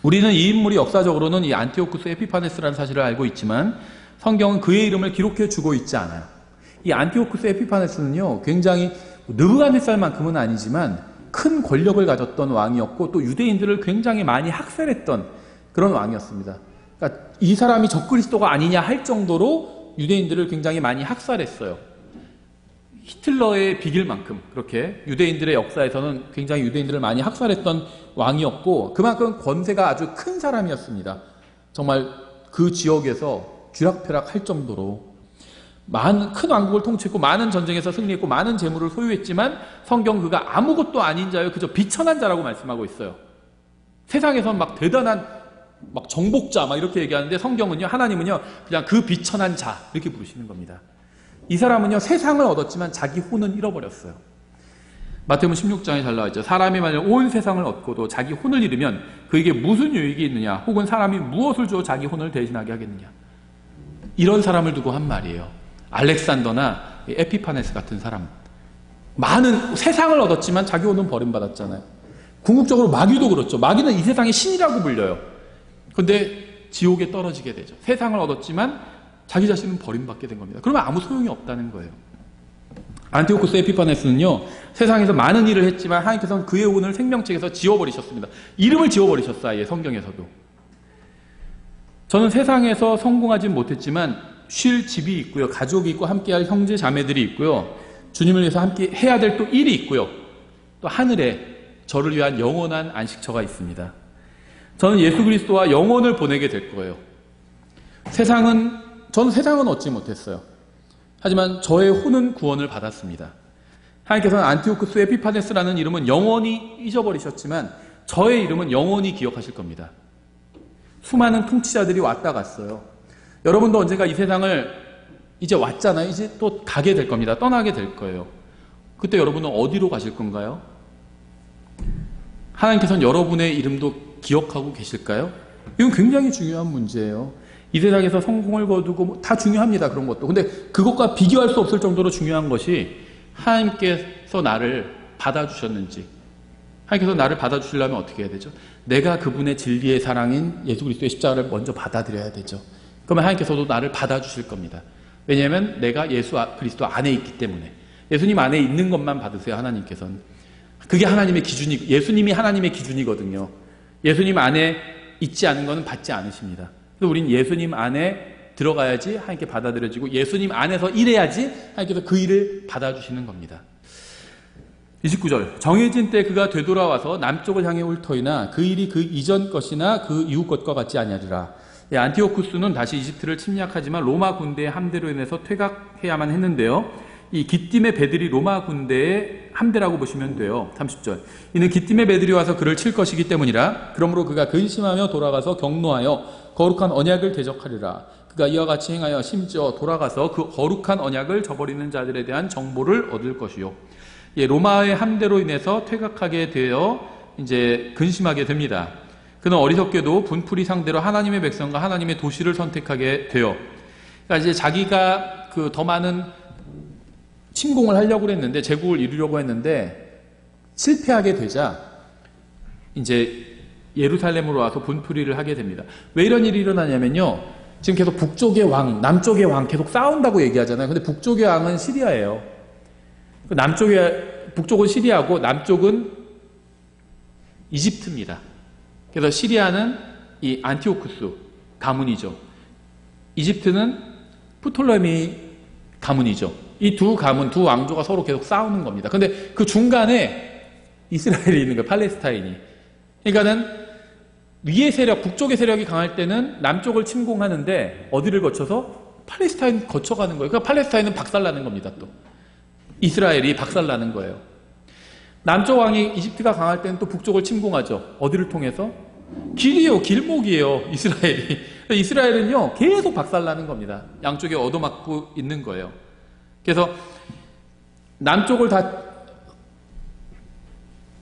우리는 이 인물이 역사적으로는 이 안티오쿠스 에피파네스라는 사실을 알고 있지만 성경은 그의 이름을 기록해 주고 있지 않아요. 이 안티오쿠스 에피파네스는요, 굉장히 느부갓네살만큼은 아니지만 큰 권력을 가졌던 왕이었고 또 유대인들을 굉장히 많이 학살했던 그런 왕이었습니다. 그러니까 이 사람이 적그리스도가 아니냐 할 정도로 유대인들을 굉장히 많이 학살했어요. 히틀러의 비길 만큼 그렇게 유대인들의 역사에서는 굉장히 유대인들을 많이 학살했던 왕이었고 그만큼 권세가 아주 큰 사람이었습니다. 정말 그 지역에서 쥐락펴락할 정도로 큰 왕국을 통치했고 많은 전쟁에서 승리했고 많은 재물을 소유했지만 성경 그가 아무것도 아닌 자요 그저 비천한 자라고 말씀하고 있어요. 세상에선 막 대단한 막 정복자 막 이렇게 얘기하는데 성경은요, 하나님은요 그냥 그 비천한 자 이렇게 부르시는 겁니다. 이 사람은요 세상을 얻었지만 자기 혼은 잃어버렸어요. 마태복음 16장에 잘 나와 있죠. 사람이 만약 온 세상을 얻고도 자기 혼을 잃으면 그에게 무슨 유익이 있느냐, 혹은 사람이 무엇을 주어 자기 혼을 대신하게 하겠느냐. 이런 사람을 두고 한 말이에요. 알렉산더나 에피파네스 같은 사람, 많은 세상을 얻었지만 자기 혼은 버림받았잖아요. 궁극적으로 마귀도 그렇죠. 마귀는 이 세상의 신이라고 불려요. 그런데 지옥에 떨어지게 되죠. 세상을 얻었지만 자기 자신은 버림받게 된 겁니다. 그러면 아무 소용이 없다는 거예요. 안티오쿠스 에피파네스는요, 세상에서 많은 일을 했지만 하나님께서는 그의 혼을 생명책에서 지워버리셨습니다. 이름을 지워버리셨어요, 아예 성경에서도. 저는 세상에서 성공하진 못했지만 쉴 집이 있고요, 가족이 있고 함께할 형제 자매들이 있고요, 주님을 위해서 함께 해야 될 또 일이 있고요, 또 하늘에 저를 위한 영원한 안식처가 있습니다. 저는 예수 그리스도와 영혼을 보내게 될 거예요. 저는 세상은 얻지 못했어요. 하지만 저의 혼은 구원을 받았습니다. 하나님께서는 안티오쿠스 에피파네스라는 이름은 영원히 잊어버리셨지만 저의 이름은 영원히 기억하실 겁니다. 수많은 통치자들이 왔다 갔어요. 여러분도 언젠가 이 세상을 이제 왔잖아요. 이제 또 가게 될 겁니다. 떠나게 될 거예요. 그때 여러분은 어디로 가실 건가요? 하나님께서는 여러분의 이름도 기억하고 계실까요? 이건 굉장히 중요한 문제예요. 이 세상에서 성공을 거두고 다 중요합니다. 그런 것도. 근데 그것과 비교할 수 없을 정도로 중요한 것이 하나님께서 나를 받아주셨는지, 하나님께서 나를 받아주시려면 어떻게 해야 되죠? 내가 그분의 진리의 사랑인 예수 그리스도의 십자가를 먼저 받아들여야 되죠. 그러면 하나님께서도 나를 받아주실 겁니다. 왜냐하면 내가 예수 그리스도 안에 있기 때문에. 예수님 안에 있는 것만 받으세요. 하나님께서는. 그게 하나님의 기준이, 예수님이 하나님의 기준이거든요. 예수님 안에 있지 않은 것은 받지 않으십니다. 그래서 우린 예수님 안에 들어가야지 하나님께 받아들여지고 예수님 안에서 일해야지 하나님께서 그 일을 받아주시는 겁니다. 29절, 정해진 때 그가 되돌아와서 남쪽을 향해 올 터이나 그 일이 그 이전 것이나 그 이후 것과 같지 아니하리라. 안티오쿠스는 다시 이집트를 침략하지만 로마 군대의 함대로 인해서 퇴각해야만 했는데요. 이 기띔의 배들이 로마 군대의 함대라고 보시면 돼요. 30절. 이는 기띔의 배들이 와서 그를 칠 것이기 때문이라. 그러므로 그가 근심하며 돌아가서 경노하여 거룩한 언약을 대적하리라. 그가 이와 같이 행하여 심지어 돌아가서 그 거룩한 언약을 저버리는 자들에 대한 정보를 얻을 것이요. 로마의 함대로 인해서 퇴각하게 되어 이제 근심하게 됩니다. 그는 어리석게도 분풀이 상대로 하나님의 백성과 하나님의 도시를 선택하게 돼요. 그러니까 이제 자기가 그 더 많은 침공을 하려고 했는데, 제국을 이루려고 했는데 실패하게 되자 이제 예루살렘으로 와서 분풀이를 하게 됩니다. 왜 이런 일이 일어나냐면요. 지금 계속 북쪽의 왕, 남쪽의 왕 계속 싸운다고 얘기하잖아요. 근데 북쪽의 왕은 시리아예요. 북쪽은 시리아고 남쪽은 이집트입니다. 그래서 시리아는 이 안티오쿠스 가문이죠. 이집트는 프톨레미 가문이죠. 이 두 가문, 두 왕조가 서로 계속 싸우는 겁니다. 근데 그 중간에 이스라엘이 있는 거예요. 팔레스타인이. 그러니까는 위의 세력, 북쪽의 세력이 강할 때는 남쪽을 침공하는데 어디를 거쳐서? 팔레스타인 거쳐가는 거예요. 그러니까 팔레스타인은 박살나는 겁니다. 또 이스라엘이 박살나는 거예요. 남쪽 왕이 이집트가 강할 때는 또 북쪽을 침공하죠. 어디를 통해서? 길이에요. 길목이에요. 이스라엘이. 이스라엘은요 계속 박살나는 겁니다. 양쪽에 얻어맞고 있는 거예요. 그래서 남쪽을 다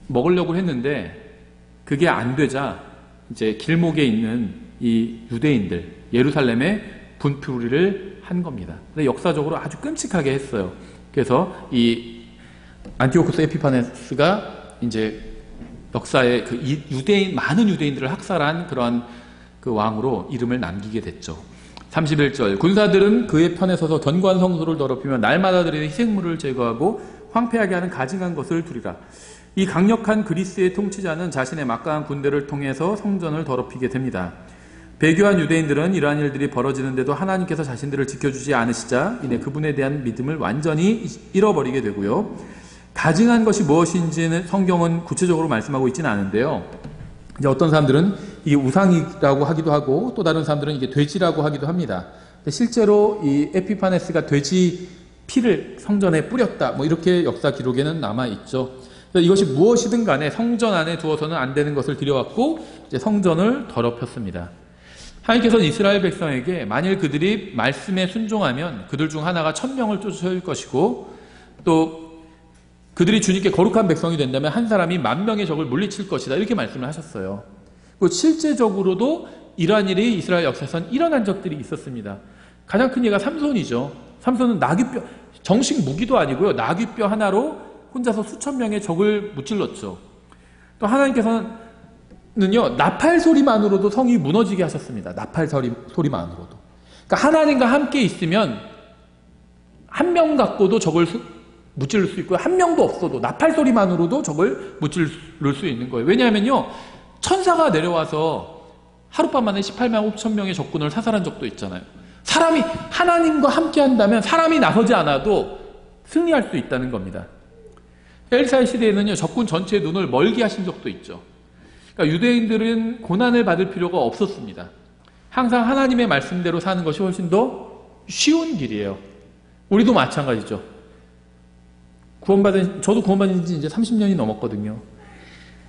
먹으려고 했는데 그게 안 되자 이제 길목에 있는 이 유대인들, 예루살렘에 분풀이를 한 겁니다. 근데 역사적으로 아주 끔찍하게 했어요. 그래서 이 안티오쿠스 에피파네스가 이제 역사에 그 많은 유대인들을 학살한 그런 그 왕으로 이름을 남기게 됐죠. 31절, 군사들은 그의 편에 서서 견고한 성소를 더럽히며 날마다 드리는 희생물을 제거하고 황폐하게 하는 가증한 것을 두리라. 이 강력한 그리스의 통치자는 자신의 막강한 군대를 통해서 성전을 더럽히게 됩니다. 배교한 유대인들은 이러한 일들이 벌어지는데도 하나님께서 자신들을 지켜주지 않으시자 이내 그분에 대한 믿음을 완전히 잃어버리게 되고요. 가증한 것이 무엇인지는 성경은 구체적으로 말씀하고 있지는 않은데요. 이제 어떤 사람들은 이게 우상이라고 하기도 하고 또 다른 사람들은 이게 돼지라고 하기도 합니다. 근데 실제로 이 에피파네스가 돼지 피를 성전에 뿌렸다. 뭐 이렇게 역사 기록에는 남아 있죠. 이것이 무엇이든 간에 성전 안에 두어서는 안 되는 것을 들여왔고 이제 성전을 더럽혔습니다. 하나님께서는 이스라엘 백성에게 만일 그들이 말씀에 순종하면 그들 중 하나가 1000명을 쫓을 것이고 또 그들이 주님께 거룩한 백성이 된다면 한 사람이 10,000명의 적을 물리칠 것이다. 이렇게 말씀을 하셨어요. 그리고 실제적으로도 이러한 일이 이스라엘 역사에서는 일어난 적들이 있었습니다. 가장 큰 예가 삼손이죠. 삼손은 나귀뼈, 정식 무기도 아니고요. 나귀뼈 하나로 혼자서 수천 명의 적을 무찔렀죠. 또 하나님께서는요, 나팔 소리만으로도 성이 무너지게 하셨습니다. 나팔 소리만으로도. 그러니까 하나님과 함께 있으면 한 명 갖고도 적을 무찔를 수 있고요. 한 명도 없어도 나팔 소리만으로도 적을 무찔를 수 있는 거예요. 왜냐하면요, 천사가 내려와서 하룻밤 만에 18만 5천 명의 적군을 사살한 적도 있잖아요. 사람이 하나님과 함께 한다면 사람이 나서지 않아도 승리할 수 있다는 겁니다. 엘사의 시대에는요, 적군 전체의 눈을 멀게 하신 적도 있죠. 그러니까 유대인들은 고난을 받을 필요가 없었습니다. 항상 하나님의 말씀대로 사는 것이 훨씬 더 쉬운 길이에요. 우리도 마찬가지죠. 저도 구원받은 지 이제 30년이 넘었거든요.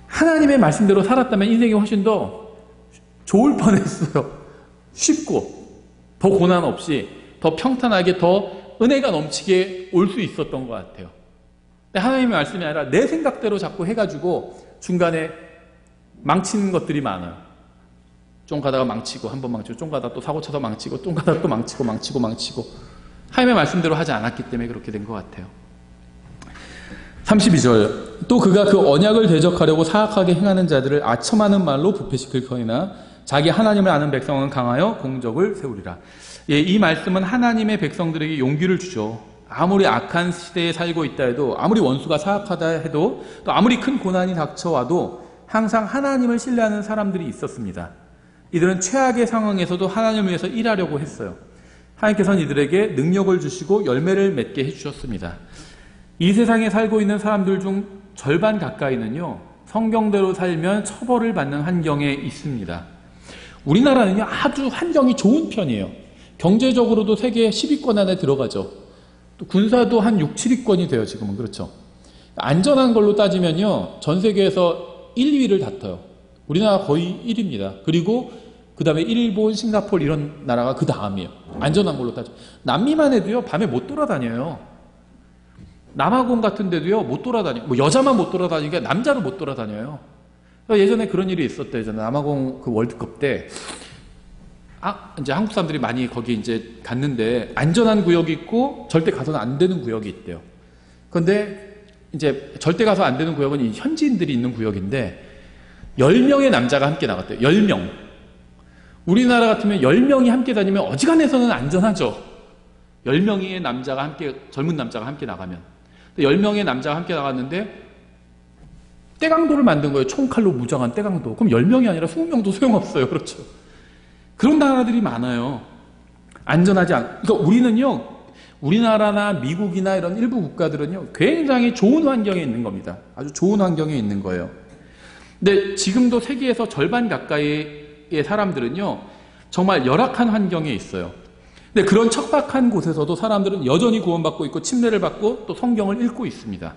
하나님의 말씀대로 살았다면 인생이 훨씬 더 좋을 뻔했어요. 쉽고, 더 고난 없이, 더 평탄하게, 더 은혜가 넘치게 올 수 있었던 것 같아요. 근데 하나님의 말씀이 아니라 내 생각대로 자꾸 해가지고 중간에 망치는 것들이 많아요. 좀 가다가 망치고, 한 번 망치고, 좀 가다가 또 사고 쳐서 망치고, 좀 가다가 또 망치고. 하나님의 말씀대로 하지 않았기 때문에 그렇게 된 것 같아요. 32절. 또 그가 그 언약을 대적하려고 사악하게 행하는 자들을 아첨하는 말로 부패시킬 터이나 자기 하나님을 아는 백성은 강하여 공적을 세우리라. 예, 이 말씀은 하나님의 백성들에게 용기를 주죠. 아무리 악한 시대에 살고 있다 해도, 아무리 원수가 사악하다 해도, 또 아무리 큰 고난이 닥쳐와도 항상 하나님을 신뢰하는 사람들이 있었습니다. 이들은 최악의 상황에서도 하나님을 위해서 일하려고 했어요. 하나님께서는 이들에게 능력을 주시고 열매를 맺게 해주셨습니다. 이 세상에 살고 있는 사람들 중 절반 가까이는요, 성경대로 살면 처벌을 받는 환경에 있습니다. 우리나라는요, 아주 환경이 좋은 편이에요. 경제적으로도 세계 10위권 안에 들어가죠. 또 군사도 한 6, 7위권이 돼요, 지금은. 그렇죠. 안전한 걸로 따지면요, 전 세계에서 1, 2위를 다퉈요. 우리나라 거의 1위입니다. 그리고 그 다음에 일본, 싱가포르 이런 나라가 그 다음이에요. 안전한 걸로 따져. 남미만 해도요, 밤에 못 돌아다녀요. 남아공 같은 데도요, 못 돌아다녀요. 뭐 여자만 못 돌아다니니까 남자도 못 돌아다녀요. 예전에 그런 일이 있었대요. 예전에 남아공 그 월드컵 때, 이제 한국 사람들이 많이 거기 이제 갔는데, 안전한 구역이 있고, 절대 가서는 안 되는 구역이 있대요. 그런데, 이제, 절대 가서 안 되는 구역은 이 현지인들이 있는 구역인데, 10명의 남자가 함께 나갔대요. 10명. 우리나라 같으면 10명이 함께 다니면 어지간해서는 안전하죠. 10명의 남자가 함께, 젊은 남자가 함께 나가면. 10명의 남자가 함께 나갔는데, 떼강도를 만든 거예요. 총칼로 무장한 떼강도. 그럼 10명이 아니라 20명도 소용없어요. 그렇죠. 그런 나라들이 많아요. 안전하지 그러니까 우리는요, 우리나라나 미국이나 이런 일부 국가들은요, 굉장히 좋은 환경에 있는 겁니다. 아주 좋은 환경에 있는 거예요. 근데 지금도 세계에서 절반 가까이의 사람들은요, 정말 열악한 환경에 있어요. 근데 그런 척박한 곳에서도 사람들은 여전히 구원받고 있고 침례를 받고 또 성경을 읽고 있습니다.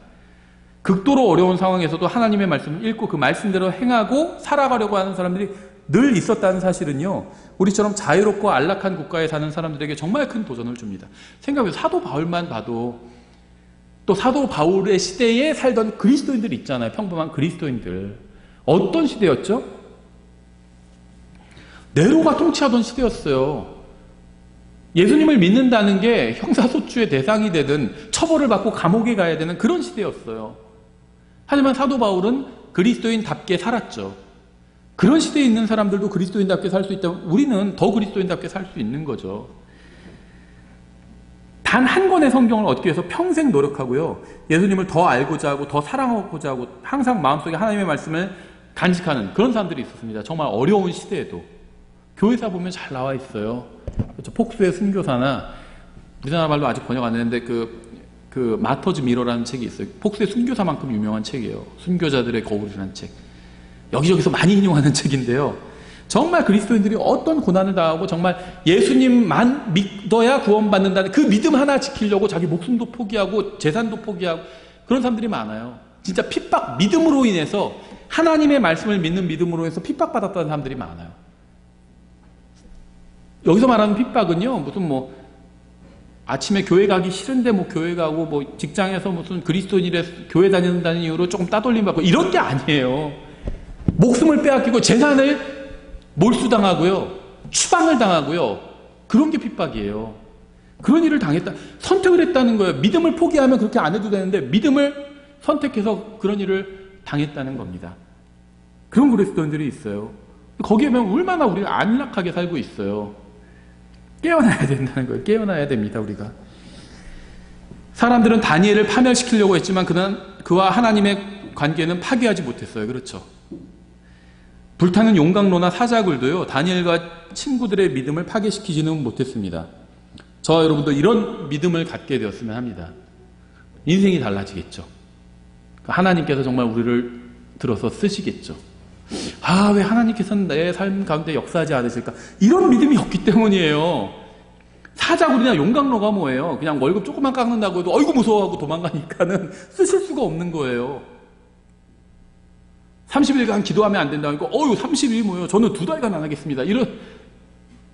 극도로 어려운 상황에서도 하나님의 말씀을 읽고 그 말씀대로 행하고 살아가려고 하는 사람들이 늘 있었다는 사실은요, 우리처럼 자유롭고 안락한 국가에 사는 사람들에게 정말 큰 도전을 줍니다. 생각해보세요. 사도 바울만 봐도, 또 사도 바울의 시대에 살던 그리스도인들 있잖아요. 평범한 그리스도인들. 어떤 시대였죠? 네로가 통치하던 시대였어요. 예수님을 믿는다는 게 형사소추의 대상이 되든 처벌을 받고 감옥에 가야 되는 그런 시대였어요. 하지만 사도 바울은 그리스도인답게 살았죠. 그런 시대에 있는 사람들도 그리스도인답게 살 수 있다면 우리는 더 그리스도인답게 살 수 있는 거죠. 단 한 권의 성경을 얻기 위해서 평생 노력하고요, 예수님을 더 알고자 하고 더 사랑하고자 하고 항상 마음속에 하나님의 말씀을 간직하는 그런 사람들이 있었습니다. 정말 어려운 시대에도. 교회사 보면 잘 나와 있어요. 그렇죠. 폭수의 순교사나, 우리나라 말로 아직 번역 안 됐는데 그 마터즈 미러라는 책이 있어요. 폭수의 순교사만큼 유명한 책이에요. 순교자들의 거울이라는 책. 여기저기서 많이 인용하는 책인데요. 정말 그리스도인들이 어떤 고난을 당하고 정말 예수님만 믿어야 구원받는다는 그 믿음 하나 지키려고 자기 목숨도 포기하고 재산도 포기하고 그런 사람들이 많아요. 진짜 핍박, 믿음으로 인해서, 하나님의 말씀을 믿는 믿음으로 해서 핍박받았다는 사람들이 많아요. 여기서 말하는 핍박은요, 무슨 뭐 아침에 교회 가기 싫은데 뭐 교회 가고, 뭐 직장에서 무슨 그리스도인이래 교회 다닌다는 이유로 조금 따돌림 받고 이런 게 아니에요. 목숨을 빼앗기고 재산을 몰수당하고요, 추방을 당하고요, 그런 게 핍박이에요. 그런 일을 당했다, 선택을 했다는 거예요. 믿음을 포기하면 그렇게 안 해도 되는데 믿음을 선택해서 그런 일을 당했다는 겁니다. 그런 그리스도인들이 있어요. 거기에 보면 얼마나 우리가 안락하게 살고 있어요. 깨어나야 된다는 거예요. 깨어나야 됩니다, 우리가. 사람들은 다니엘을 파멸시키려고 했지만 그와 하나님의 관계는 파괴하지 못했어요. 그렇죠. 불타는 용광로나 사자굴도요, 다니엘과 친구들의 믿음을 파괴시키지는 못했습니다. 저와 여러분도 이런 믿음을 갖게 되었으면 합니다. 인생이 달라지겠죠. 하나님께서 정말 우리를 들어서 쓰시겠죠. 왜 하나님께서는 내 삶 가운데 역사하지 않으실까? 이런 믿음이 없기 때문이에요. 사자굴이나 용광로가 뭐예요? 그냥 월급 조금만 깎는다고 해도 어이구 무서워하고 도망가니까는 쓰실 수가 없는 거예요. 30일간 기도하면 안 된다고 하니까 어휴 30일 뭐예요? 저는 2달간 안 하겠습니다. 이런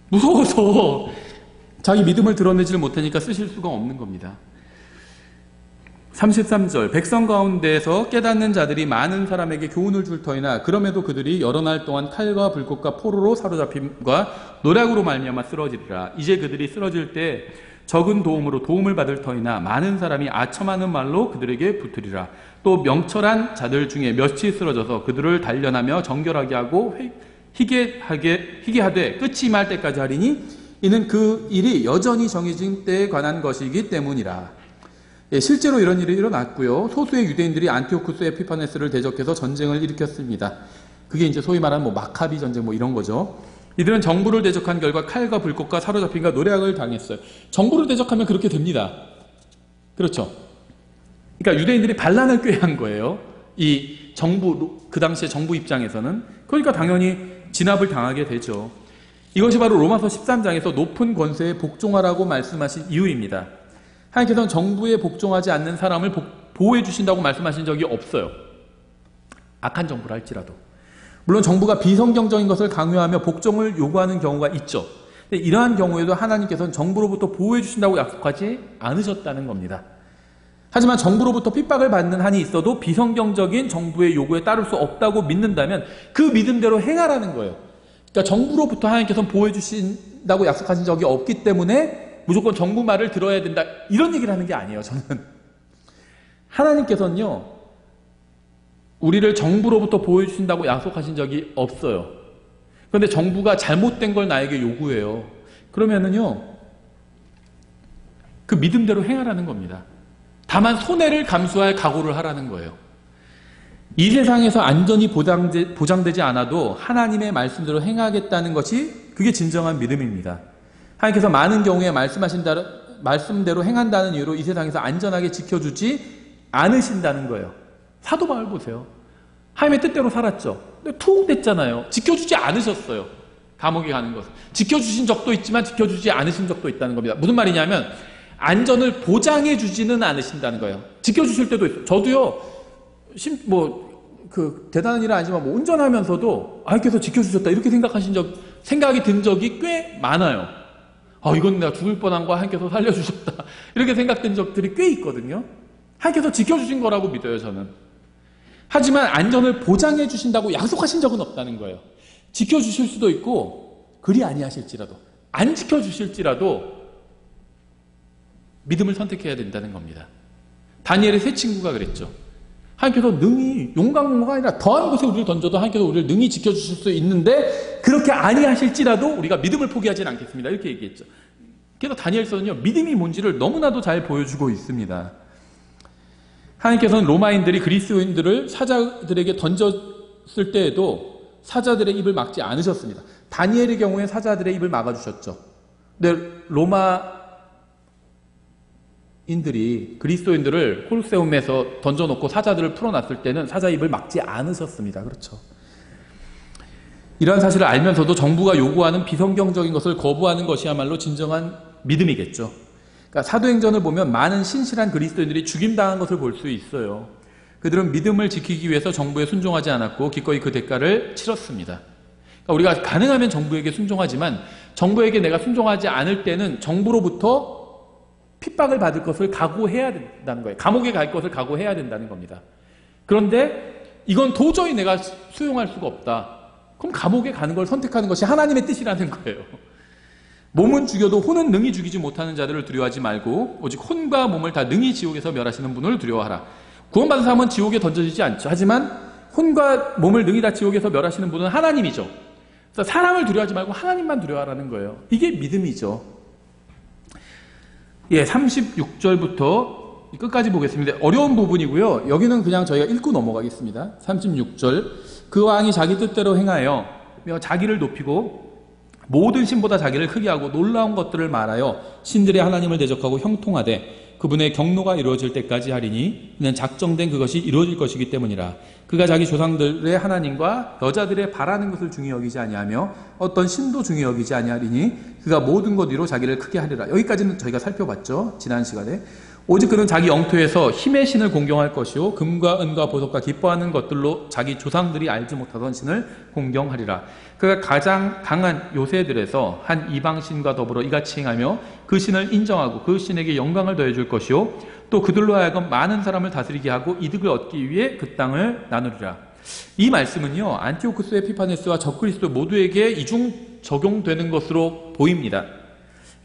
무서워서 자기 믿음을 드러내지를 못하니까 쓰실 수가 없는 겁니다. 33절 백성 가운데에서 깨닫는 자들이 많은 사람에게 교훈을 줄 터이나 그럼에도 그들이 여러 날 동안 칼과 불꽃과 포로로 사로잡힘과 노략으로 말미암아 쓰러지리라. 이제 그들이 쓰러질 때 적은 도움으로 도움을 받을 터이나 많은 사람이 아첨하는 말로 그들에게 붙으리라. 또 명철한 자들 중에 몇이 쓰러져서 그들을 단련하며 정결하게 하고 희게하되 끝이 임할 때까지 하리니 이는 그 일이 여전히 정해진 때에 관한 것이기 때문이라. 예, 실제로 이런 일이 일어났고요. 소수의 유대인들이 안티오쿠스 에피파네스를 대적해서 전쟁을 일으켰습니다. 그게 이제 소위 말하는 마카비 전쟁 이런 거죠. 이들은 정부를 대적한 결과 칼과 불꽃과 사로잡힘과 노략을 당했어요. 정부를 대적하면 그렇게 됩니다. 그렇죠. 그러니까 유대인들이 반란을 꾀한 거예요. 이 정부, 그 당시에 정부 입장에서는. 그러니까 당연히 진압을 당하게 되죠. 이것이 바로 로마서 13장에서 높은 권세에 복종하라고 말씀하신 이유입니다. 하나님께서는 정부에 복종하지 않는 사람을 보호해 주신다고 말씀하신 적이 없어요. 악한 정부라 할지라도. 물론 정부가 비성경적인 것을 강요하며 복종을 요구하는 경우가 있죠. 근데 이러한 경우에도 하나님께서는 정부로부터 보호해 주신다고 약속하지 않으셨다는 겁니다. 하지만 정부로부터 핍박을 받는 한이 있어도 비성경적인 정부의 요구에 따를 수 없다고 믿는다면 그 믿음대로 행하라는 거예요. 그러니까 정부로부터 하나님께서는 보호해 주신다고 약속하신 적이 없기 때문에 무조건 정부 말을 들어야 된다 이런 얘기를 하는 게 아니에요. 저는 하나님께서는요 우리를 정부로부터 보호해 주신다고 약속하신 적이 없어요. 그런데 정부가 잘못된 걸 나에게 요구해요. 그러면은요 그 믿음대로 행하라는 겁니다. 다만 손해를 감수할 각오를 하라는 거예요. 이 세상에서 안전이 보장되지 않아도 하나님의 말씀대로 행하겠다는 것이 그게 진정한 믿음입니다. 하나님께서 많은 경우에 말씀대로 행한다는 이유로 이 세상에서 안전하게 지켜주지 않으신다는 거예요. 사도 바울 보세요. 하나님의 뜻대로 살았죠. 근데 툭 됐잖아요. 지켜주지 않으셨어요. 감옥에 가는 것을. 지켜주신 적도 있지만 지켜주지 않으신 적도 있다는 겁니다. 무슨 말이냐면 안전을 보장해 주지는 않으신다는 거예요. 지켜주실 때도 있어요. 저도요. 대단한 일은 아니지만 운전하면서도 하나님께서 지켜주셨다 이렇게 생각이 든 적이 꽤 많아요. 이건 내가 죽을 뻔한 거 하나님께서 살려주셨다. 이렇게 생각된 적들이 꽤 있거든요. 하나님께서 지켜주신 거라고 믿어요, 저는. 하지만 안전을 보장해 주신다고 약속하신 적은 없다는 거예요. 지켜주실 수도 있고, 그리 아니하실지라도, 안 지켜주실지라도 믿음을 선택해야 된다는 겁니다. 다니엘의 세 친구가 그랬죠. 하나님께서 능히 용광로가 아니라 더한 곳에 우리를 던져도 하나님께서 우리를 능히 지켜주실 수 있는데 그렇게 아니하실지라도 우리가 믿음을 포기하지는 않겠습니다. 이렇게 얘기했죠. 그래서 다니엘서는요 믿음이 뭔지를 너무나도 잘 보여주고 있습니다. 하나님께서는 로마인들이 그리스도인들을 사자들에게 던졌을 때에도 사자들의 입을 막지 않으셨습니다. 다니엘의 경우에 사자들의 입을 막아주셨죠. 근데 그리스도인들을 콜세움에서 던져놓고 사자들을 풀어놨을 때는 사자 입을 막지 않으셨습니다. 그렇죠. 이러한 사실을 알면서도 정부가 요구하는 비성경적인 것을 거부하는 것이야말로 진정한 믿음이겠죠. 그러니까 사도행전을 보면 많은 신실한 그리스도인들이 죽임당한 것을 볼 수 있어요. 그들은 믿음을 지키기 위해서 정부에 순종하지 않았고 기꺼이 그 대가를 치렀습니다. 그러니까 우리가 가능하면 정부에게 순종하지만 정부에게 내가 순종하지 않을 때는 정부로부터 핍박을 받을 것을 각오해야 된다는 거예요. 감옥에 갈 것을 각오해야 된다는 겁니다. 그런데 이건 도저히 내가 수용할 수가 없다. 그럼 감옥에 가는 걸 선택하는 것이 하나님의 뜻이라는 거예요. 몸은 죽여도 혼은 능히 죽이지 못하는 자들을 두려워하지 말고 오직 혼과 몸을 다 능히 지옥에서 멸하시는 분을 두려워하라. 구원받은 사람은 지옥에 던져지지 않죠. 하지만 혼과 몸을 능히 다 지옥에서 멸하시는 분은 하나님이죠. 그래서 사람을 두려워하지 말고 하나님만 두려워하라는 거예요. 이게 믿음이죠. 36절부터 끝까지 보겠습니다. 어려운 부분이고요. 여기는 그냥 저희가 읽고 넘어가겠습니다. 36절. 그 왕이 자기 뜻대로 행하여 자기를 높이고 모든 신보다 자기를 크게 하고 놀라운 것들을 말하여 신들의 하나님을 대적하고 형통하되 그분의 경로가 이루어질 때까지 하리니 이는 작정된 그것이 이루어질 것이기 때문이라. 그가 자기 조상들의 하나님과 여자들의 바라는 것을 중히 여기지 아니하며 어떤 신도 중히 여기지 아니하리니 그가 모든 것 위로 자기를 크게 하리라. 여기까지는 저희가 살펴봤죠, 지난 시간에. 오직 그는 자기 영토에서 힘의 신을 공경할 것이요 금과 은과 보석과 기뻐하는 것들로 자기 조상들이 알지 못하던 신을 공경하리라. 그가 가장 강한 요새들에서 한 이방신과 더불어 이같이 행하며 그 신을 인정하고 그 신에게 영광을 더해줄 것이요 또 그들로 하여금 많은 사람을 다스리게 하고 이득을 얻기 위해 그 땅을 나누리라. 이 말씀은요, 안티오쿠스 에피파네스와 적그리스도 모두에게 이중 적용되는 것으로 보입니다.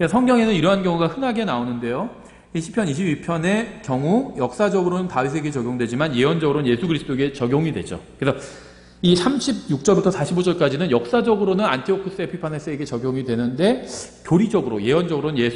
성경에는 이러한 경우가 흔하게 나오는데요, 시편 22편의 경우 역사적으로는 다윗에게 적용되지만 예언적으로는 예수 그리스도에게 적용이 되죠. 그래서 이 36절부터 45절까지는 역사적으로는 안티오쿠스 에피파네스에게 적용이 되는데 교리적으로 예언적으로는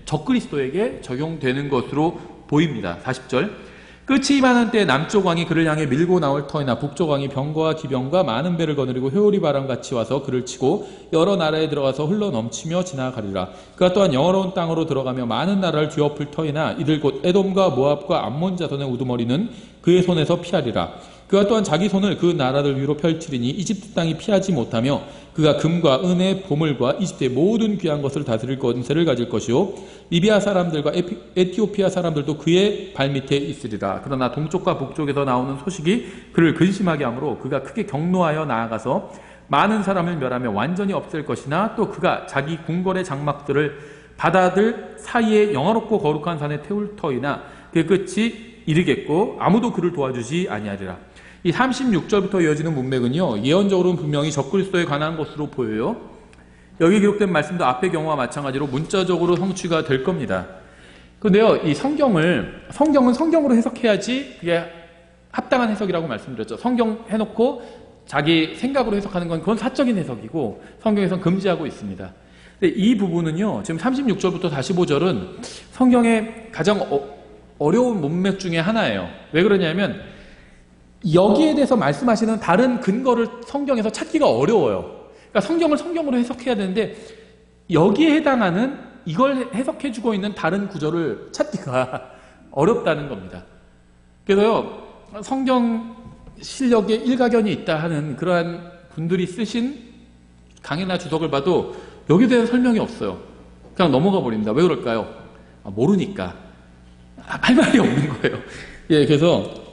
적그리스도에게 적용되는 것으로 보입니다. 40절, 끝이 임하는 때 남쪽 왕이 그를 향해 밀고 나올 터이나 북쪽 왕이 병거와 기병과 많은 배를 거느리고 회오리 바람같이 와서 그를 치고 여러 나라에 들어가서 흘러넘치며 지나가리라. 그가 또한 영화로운 땅으로 들어가며 많은 나라를 뒤엎을 터이나 이들 곧 에돔과 모압과 암몬 자손의 우두머리는 그의 손에서 피하리라. 그가 또한 자기 손을 그 나라들 위로 펼치리니 이집트 땅이 피하지 못하며 그가 금과 은의 보물과 이집트의 모든 귀한 것을 다스릴 권세를 가질 것이요 리비아 사람들과 에티오피아 사람들도 그의 발밑에 있으리라. 그러나 동쪽과 북쪽에서 나오는 소식이 그를 근심하게 하므로 그가 크게 경노하여 나아가서 많은 사람을 멸하며 완전히 없앨 것이나 또 그가 자기 궁궐의 장막들을 바다들 사이에 영화롭고 거룩한 산에 태울 터이나 그 끝이 이르겠고 아무도 그를 도와주지 아니하리라. 이 36절부터 이어지는 문맥은요, 예언적으로는 분명히 적그리스도에 관한 것으로 보여요. 여기 기록된 말씀도 앞의 경우와 마찬가지로 문자적으로 성취가 될 겁니다. 그런데요, 이 성경은 성경으로 해석해야지 그게 합당한 해석이라고 말씀드렸죠. 성경 해놓고 자기 생각으로 해석하는 건 그건 사적인 해석이고 성경에서는 금지하고 있습니다. 근데 이 부분은요, 지금 36절부터 45절은 성경의 가장 어려운 문맥 중에 하나예요. 왜 그러냐면 여기에 대해서 말씀하시는 다른 근거를 성경에서 찾기가 어려워요. 그러니까 성경을 성경으로 해석해야 되는데 여기에 해당하는 이걸 해석해주고 있는 다른 구절을 찾기가 어렵다는 겁니다. 그래서요, 성경 실력에 일가견이 있다 하는 그러한 분들이 쓰신 강해나 주석을 봐도 여기에 대한 설명이 없어요. 그냥 넘어가 버립니다. 왜 그럴까요? 모르니까. 할 말이 없는 거예요. 예, 그래서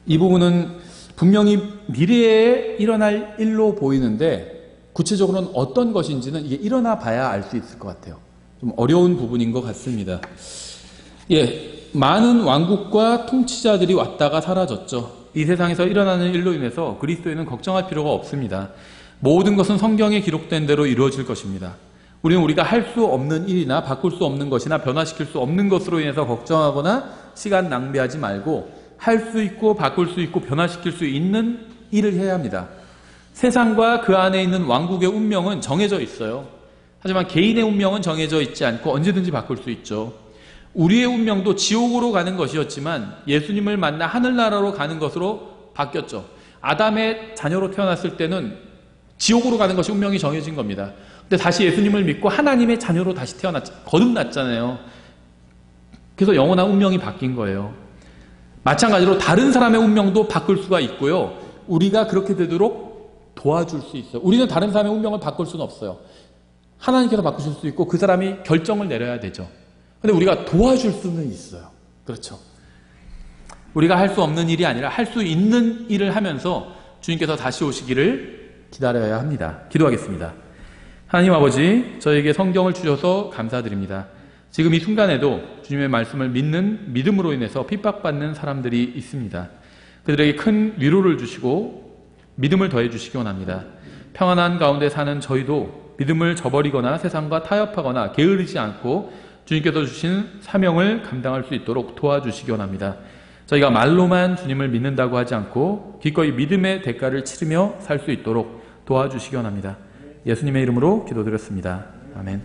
이 부분은 분명히 미래에 일어날 일로 보이는데 구체적으로는 어떤 것인지는 이게 일어나 봐야 알 수 있을 것 같아요. 좀 어려운 부분인 것 같습니다. 예, 많은 왕국과 통치자들이 왔다가 사라졌죠. 이 세상에서 일어나는 일로 인해서 그리스도인은 걱정할 필요가 없습니다. 모든 것은 성경에 기록된 대로 이루어질 것입니다. 우리는 우리가 할 수 없는 일이나 바꿀 수 없는 것이나 변화시킬 수 없는 것으로 인해서 걱정하거나 시간 낭비하지 말고 할 수 있고 바꿀 수 있고 변화시킬 수 있는 일을 해야 합니다. 세상과 그 안에 있는 왕국의 운명은 정해져 있어요. 하지만 개인의 운명은 정해져 있지 않고 언제든지 바꿀 수 있죠. 우리의 운명도 지옥으로 가는 것이었지만 예수님을 만나 하늘나라로 가는 것으로 바뀌었죠. 아담의 자녀로 태어났을 때는 지옥으로 가는 것이 운명이 정해진 겁니다. 근데 다시 예수님을 믿고 하나님의 자녀로 다시 거듭났잖아요. 그래서 영원한 운명이 바뀐 거예요. 마찬가지로 다른 사람의 운명도 바꿀 수가 있고요. 우리가 그렇게 되도록 도와줄 수 있어요. 우리는 다른 사람의 운명을 바꿀 수는 없어요. 하나님께서 바꾸실 수 있고 그 사람이 결정을 내려야 되죠. 근데 우리가 도와줄 수는 있어요. 그렇죠. 우리가 할 수 없는 일이 아니라 할 수 있는 일을 하면서 주님께서 다시 오시기를 기다려야 합니다. 기도하겠습니다. 하나님 아버지, 저에게 성경을 주셔서 감사드립니다. 지금 이 순간에도 주님의 말씀을 믿는 믿음으로 인해서 핍박받는 사람들이 있습니다. 그들에게 큰 위로를 주시고 믿음을 더해 주시기 원합니다. 평안한 가운데 사는 저희도 믿음을 저버리거나 세상과 타협하거나 게으르지 않고 주님께서 주신 사명을 감당할 수 있도록 도와주시기 원합니다. 저희가 말로만 주님을 믿는다고 하지 않고 기꺼이 믿음의 대가를 치르며 살 수 있도록 도와주시기 원합니다. 예수님의 이름으로 기도드렸습니다. 아멘.